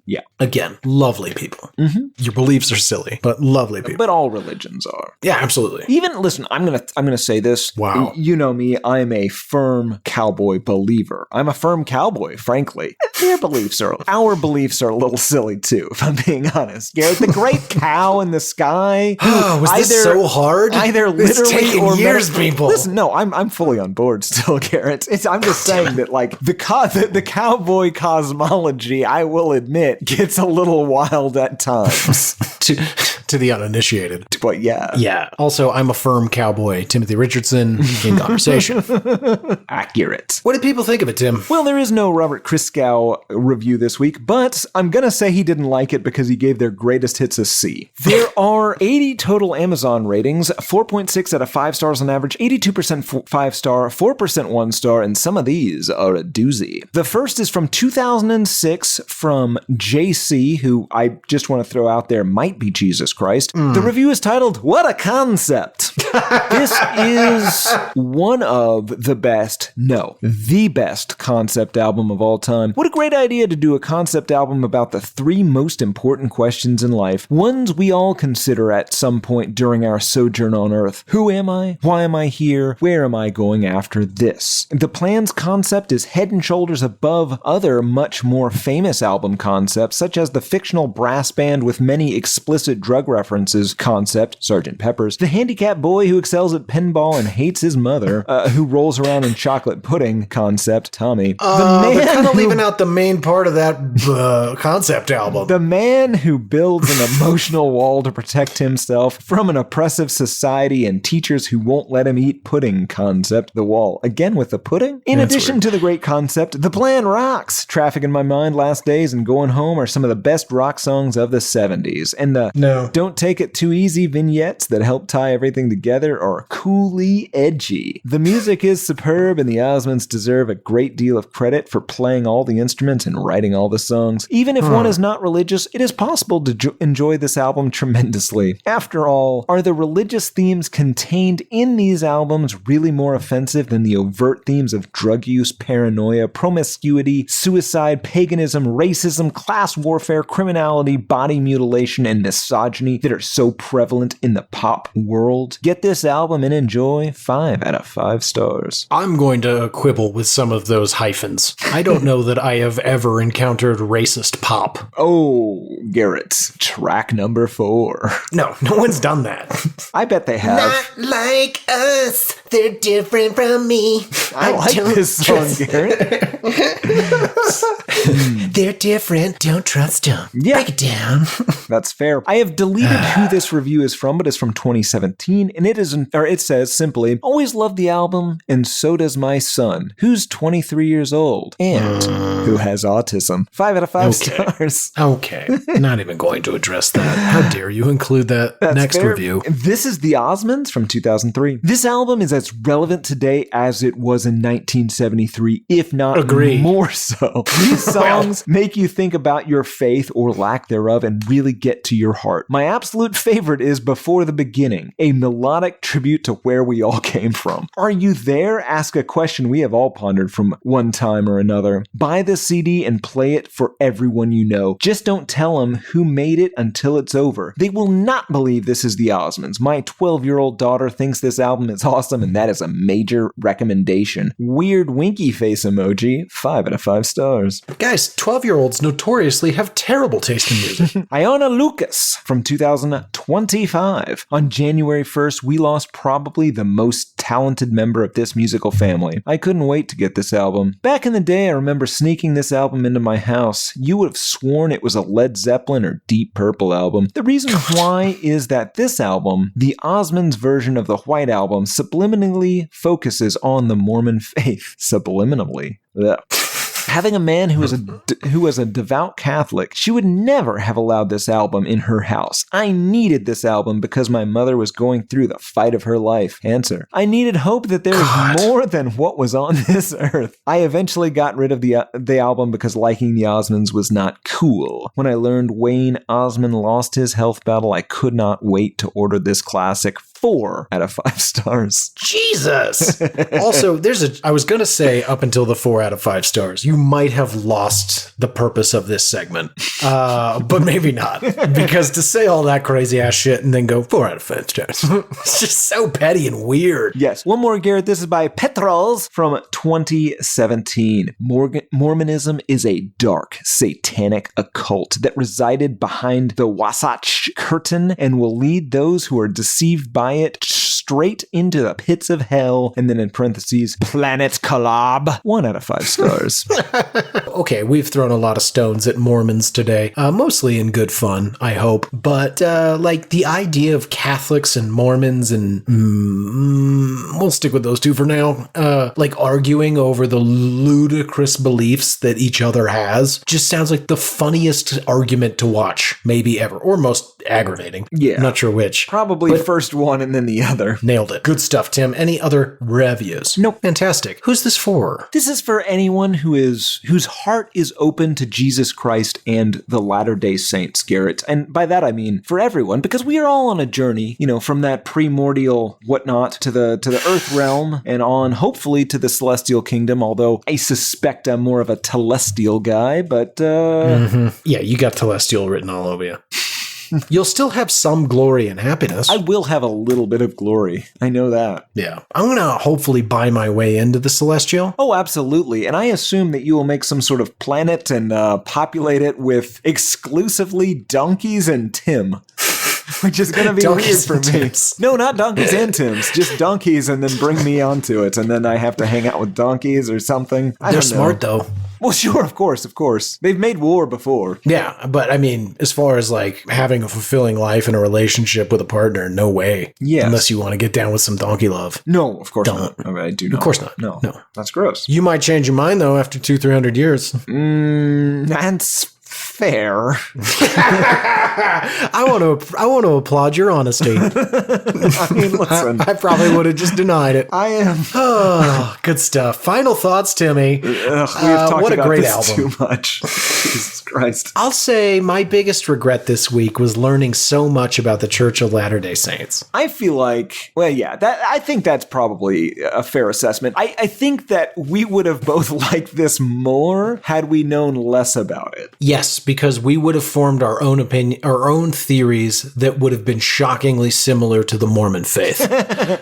Yeah. Again, lovely people. Your beliefs are silly, but lovely people. But all religions are. Yeah, absolutely. Even, listen, I'm gonna say this. Wow. You know me, I'm a firm cowboy believer. I'm a firm cowboy, frankly. our beliefs are a little silly too, if I'm being honest. Garrett, the great cow in the sky. Was this so hard? Either It's literally taken or years, people. Listen, no, I'm fully on board still, Garrett. I'm just saying that like the cowboy cosmology, I will admit, gets a little wild at times. to the uninitiated. But yeah. Yeah. Also, I'm a firm cowboy. Timothy Richardson in conversation. Accurate. What did people think of it, Tim? Well, there is no Robert Christgau review this week, but I'm going to say he didn't like it because he gave their greatest hits a C. There are 80 total Amazon ratings, 4.6 out of 5 stars on average, 82% 5-star, 4% 1-star, and some of these are a doozy. The first is from 2006 from JC, who I just want to throw out there might be Jesus Christ. The review is titled, "What a Concept." This is one of the best, no, the best concept album of all time. What a great idea to do a concept album about the 3 most important questions in life, ones we all consider at some point during our sojourn on Earth. Who am I? Why am I here? Where am I going after this? The plan's concept is head and shoulders above other much more famous album concepts, such as the fictional brass band with many explicit drug references concept, Sgt. Pepper's, the handicapped boy who excels at pinball and hates his mother, who rolls around in chocolate pudding concept, Tommy. They're kind of leaving out the main part of that concept album. The man who builds an emotional wall to protect himself from an oppressive society and teachers who won't let him eat pudding concept, the wall. Again with the pudding? In addition to the great concept, the plan rocks. Traffic in My Mind, Last Days, and Going Home are some of the best rock songs of the 70s. And the Don't Take It Too Easy vignettes that help tie everything together are coolly edgy. The music is superb, and the Osmonds deserve a great deal of credit for playing all the instruments and writing all the songs. Even if one is not religious, it is possible to enjoy this album tremendously. After all, are the religious themes contained in these albums really more offensive than the overt themes of drug use, paranoia, promiscuity, suicide, paganism, racism, class warfare, criminality, body mutilation, and misogyny that are so prevalent in the pop world? Get this album and enjoy 5 out of 5 stars. I'm going to quibble with some of those hyphens. I don't know that I have ever encountered racist pop. Oh, Garrett, track number 4. No one's done that. I bet they have. Not like us. They're different from me. I like this song, Garrett. They're different. Don't trust them. Yeah. Break it down. That's fair. I have deleted who this review is from, but it's from 2017, and it says simply, always loved the album, and so does my son, who's 23 years old, and who has autism. 5 out of 5 stars. Okay. Not even going to address that. How dare you include that next fair. review. This is the Osmonds from 2003. This album is as relevant today as it was in 1973, if not more so. These songs make you think about your faith or lack thereof and really get to your heart. My absolute favorite is Before the Beginning, a melodic tribute to where we all came from. Are you there? Ask a question we have all pondered from one time or another. Buy the CD and play it for everyone you know. Just don't tell them who made it until it's over. They will not believe this is the Osmonds. My 12-year-old daughter thinks this album is awesome, and that is a major recommendation. Weird winky face emoji, 5 out of 5 stars. Guys, 12-year-olds notoriously have terrible taste in music. Iona Lucas from 2025. On January 1st, we lost probably the most talented member of this musical family. I couldn't wait to get this album. Back in the day, I remember sneaking this album into my house. You would have sworn it was a Led Zeppelin or Deep Purple album. The reason why is that this album, the Osmonds version of the White Album, subliminally focuses on the Mormon faith. Subliminally. Ugh. Having a man who was a devout Catholic, she would never have allowed this album in her house. I needed this album because my mother was going through the fight of her life. Answer. I needed hope that there was more than what was on this earth. I eventually got rid of the album because liking the Osmonds was not cool. When I learned Wayne Osmond lost his health battle, I could not wait to order this classic. 4 out of 5 stars. Jesus. Also, I was going to say up until the 4 out of 5 stars. You you might have lost the purpose of this segment. But maybe not. Because to say all that crazy ass shit and then go 4 out of 5 stars. It's just so petty and weird. Yes. One more, Garrett. This is by Petrals from 2017. Mormonism is a dark, satanic occult that resided behind the Wasatch Curtain and will lead those who are deceived by it straight into the pits of hell. And then in parentheses, Planet Collab. 1 out of 5 stars. Okay, we've thrown a lot of stones at Mormons today, mostly in good fun, I hope. But like the idea of Catholics and Mormons and we'll stick with those two for now, like arguing over the ludicrous beliefs that each other has just sounds like the funniest argument to watch, maybe ever, or most aggravating. Yeah. Not sure which. Probably first one and then the other. Nailed it. Good stuff, Tim. Any other reviews? Nope. Fantastic. Who's this for? This is for anyone whose heart is open to Jesus Christ and the Latter-day Saints, Garrett. And by that I mean for everyone, because we are all on a journey, from that primordial whatnot to the earth realm and on hopefully to the celestial kingdom, although I suspect I'm more of a telestial guy, but Yeah, you got telestial written all over you. You'll still have some glory and happiness. I will have a little bit of glory. I know that. Yeah. I'm going to hopefully buy my way into the celestial. Oh, absolutely. And I assume that you will make some sort of planet and populate it with exclusively donkeys and Tim. Which is going to be Donkeys weird for and me. Tims. No, not donkeys and Tims. Just donkeys and then bring me onto it. And then I have to hang out with donkeys or something. They're smart, though. Well, sure, of course. They've made war before. Yeah, but I mean, as far as like having a fulfilling life and a relationship with a partner, no way. Yes. Unless you want to get down with some donkey love. No, of course Don't. not. I do not. Of course not. No. No. That's gross. You might change your mind, though, after 200-300 years. That's fair. I want to applaud your honesty. I mean, listen. I probably would have just denied it. I am. Oh, good stuff. Final thoughts, Timmy. We've talked what a about great this album. too much. Jesus Christ. I'll say my biggest regret this week was learning so much about the Church of Latter-day Saints. I feel like, well, yeah, I think that's probably a fair assessment. I think that we would have both liked this more had we known less about it. Yes, because we would have formed our own opinion, our own theories that would have been shockingly similar to the Mormon faith.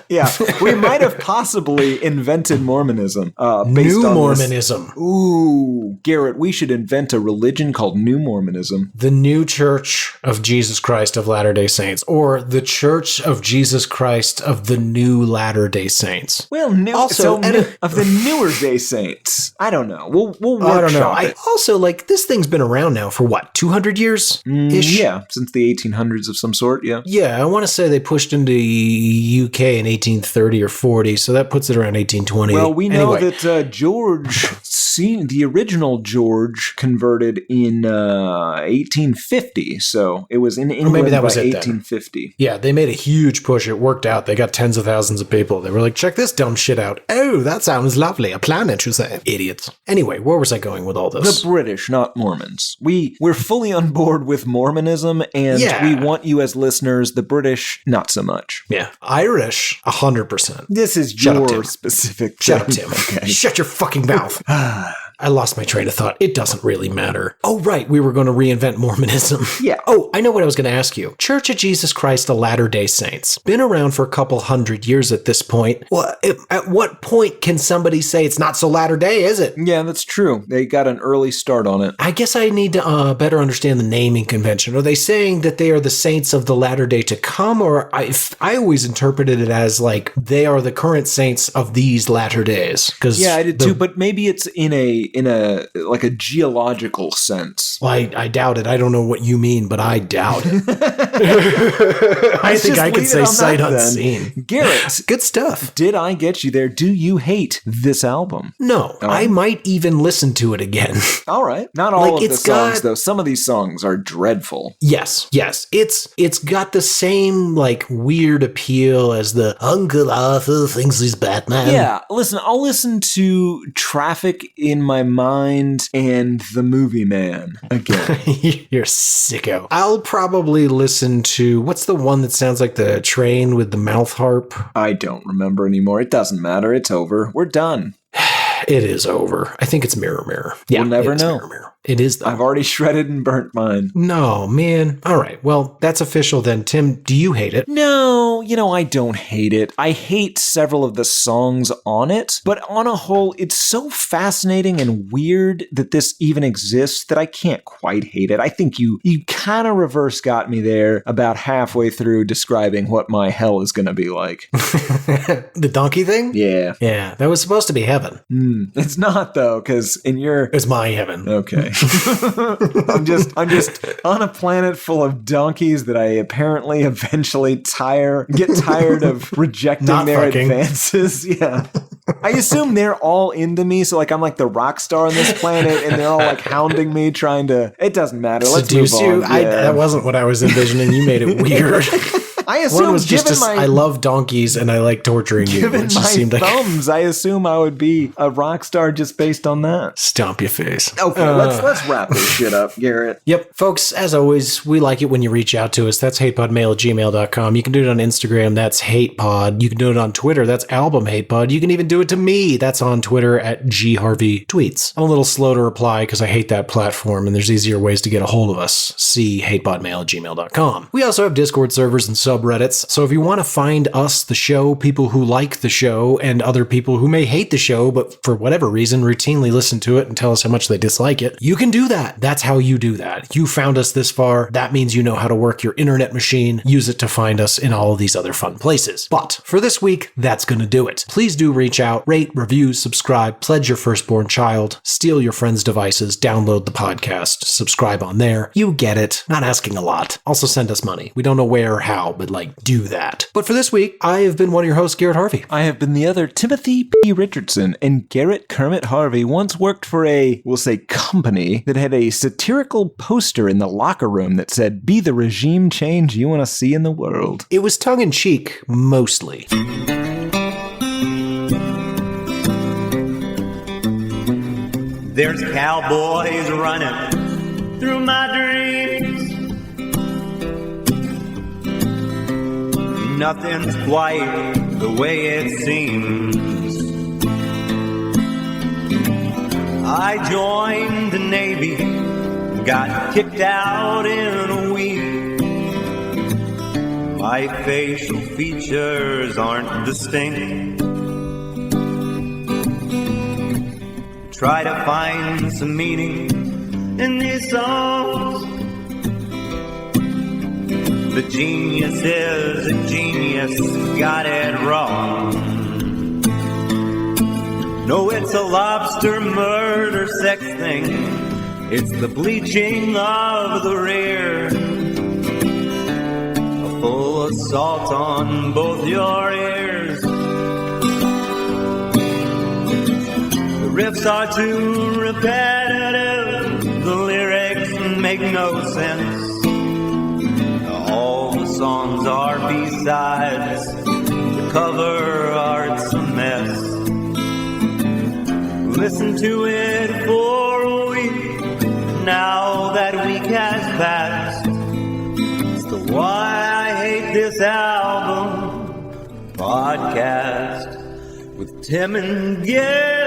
Yeah, we might have possibly invented Mormonism. Based New on Mormonism. This. Ooh, Garrett, we should invent a religion called New Mormonism. The New Church of Jesus Christ of Latter-day Saints, or the Church of Jesus Christ of the New Latter-day Saints. Well, of the newer day saints. I don't know. We'll I don't know. workshop it. I also, like, this thing's been around now for what, 200 years? Yeah, since the 1800s of some sort, yeah. Yeah, I want to say they pushed into UK in 1830 or 40, so that puts it around 1820. Well, we know Anyway. that George, the original George, converted in 1850, so it was in England maybe that by was it then. 1850. Yeah, they made a huge push. It worked out. They got tens of thousands of people. They were like, check this dumb shit out. Oh, that sounds lovely. A planet, you say. Idiots. Anyway, where was I going with all this? The British, not Mormons. We're fully on board with Mormonism, and Yeah. we want you as listeners. The British, not so much. Yeah. Irish, 100%. This is Shut up, your Tim. specific Shut up, thing. Tim. Okay. Shut your fucking mouth. I lost my train of thought. It doesn't really matter. Oh, right. We were going to reinvent Mormonism. Yeah. Oh, I know what I was going to ask you. Church of Jesus Christ of Latter-day Saints. Been around for a couple hundred years at this point. Well, at what point can somebody say it's not so Latter-day, is it? Yeah, that's true. They got an early start on it. I guess I need to better understand the naming convention. Are they saying that they are the saints of the latter day to come? Or I always interpreted it as like they are the current saints of these latter days. Yeah, I did too, but maybe it's in a like a geological sense. Well, I doubt it. I don't know what you mean, but I doubt it. I think I could say sight unseen. Garrett, Good stuff. did I get you there? Do you hate this album? No, I might even listen to it again. All right. Not all Like, of the it's songs, got- though. Some of these songs are dreadful. Yes. It's got the same like weird appeal as the Uncle Arthur thinks he's Batman. Yeah, listen, I'll listen to Traffic in My Mind and The Movie Man again. You're a sicko. I'll probably listen to, what's the one that sounds like the train with the mouth harp? I don't remember anymore. It doesn't matter. It's over. We're done. It is over. I think it's Mirror Mirror. Yeah, We'll never it is know. Mirror Mirror. It is, though. I've already shredded and burnt mine. No, man. All right. Well, that's official then. Tim, do you hate it? No, I don't hate it. I hate several of the songs on it, but on a whole, it's so fascinating and weird that this even exists that I can't quite hate it. I think you kind of reverse got me there about halfway through describing what my hell is going to be like. The donkey thing? Yeah. Yeah, that was supposed to be heaven. It's not, though, because in your... It's my heaven. Okay. I'm just on a planet full of donkeys that I apparently eventually get tired of rejecting Not their fucking. advances. Yeah. I assume they're all into me, so like I'm like the rock star on this planet, and they're all like hounding me, trying to. It doesn't matter. Let's Seduce move you? on. Yeah. That wasn't what I was envisioning. You made it weird. I assume, One was just given my I love donkeys and I like torturing you. given It just my seemed like thumbs, I assume I would be a rock star just based on that. stomp your face. Okay, let's wrap this shit up, Garrett. Yep. Folks, as always, we like it when you reach out to us. That's hatepodmail@gmail.com. You can do it on Instagram. That's hatepod. You can do it on Twitter. That's album hatepod. You can even do it to me. That's on Twitter @gharveytweets. I'm a little slow to reply because I hate that platform and there's easier ways to get a hold of us. See hatepodmail@gmail.com. We also have Discord servers and subreddits. So if you want to find us, the show, people who like the show, and other people who may hate the show, but for whatever reason routinely listen to it and tell us how much they dislike it, you can do that. That's how you do that. You found us this far. That means you know how to work your internet machine. Use it to find us in all of these other fun places. But for this week, that's going to do it. Please do reach out, rate, review, subscribe, pledge your firstborn child, steal your friends' devices, download the podcast, subscribe on there. You get it. Not asking a lot. Also send us money. We don't know where or how, but do that. But for this week, I have been one of your hosts, Garrett Harvey. I have been the other, Timothy P. Richardson, and Garrett Kermit Harvey once worked for we'll say company, that had a satirical poster in the locker room that said, "Be the regime change you want to see in the world." It was tongue-in-cheek, mostly. There's cowboys running through my dreams. Nothing's quite the way it seems. I joined the Navy, got kicked out in a week. My facial features aren't distinct. Try to find some meaning in these songs. The genius is a genius, got it wrong. No, it's a lobster murder sex thing. It's the bleaching of the rear. A full assault on both your ears. The riffs are too repetitive. The lyrics make no sense. All the songs are B-sides. The cover art's a mess. Listen to it for a week. Now that week has passed. It's the Why I Hate This Album podcast with Tim and Gary.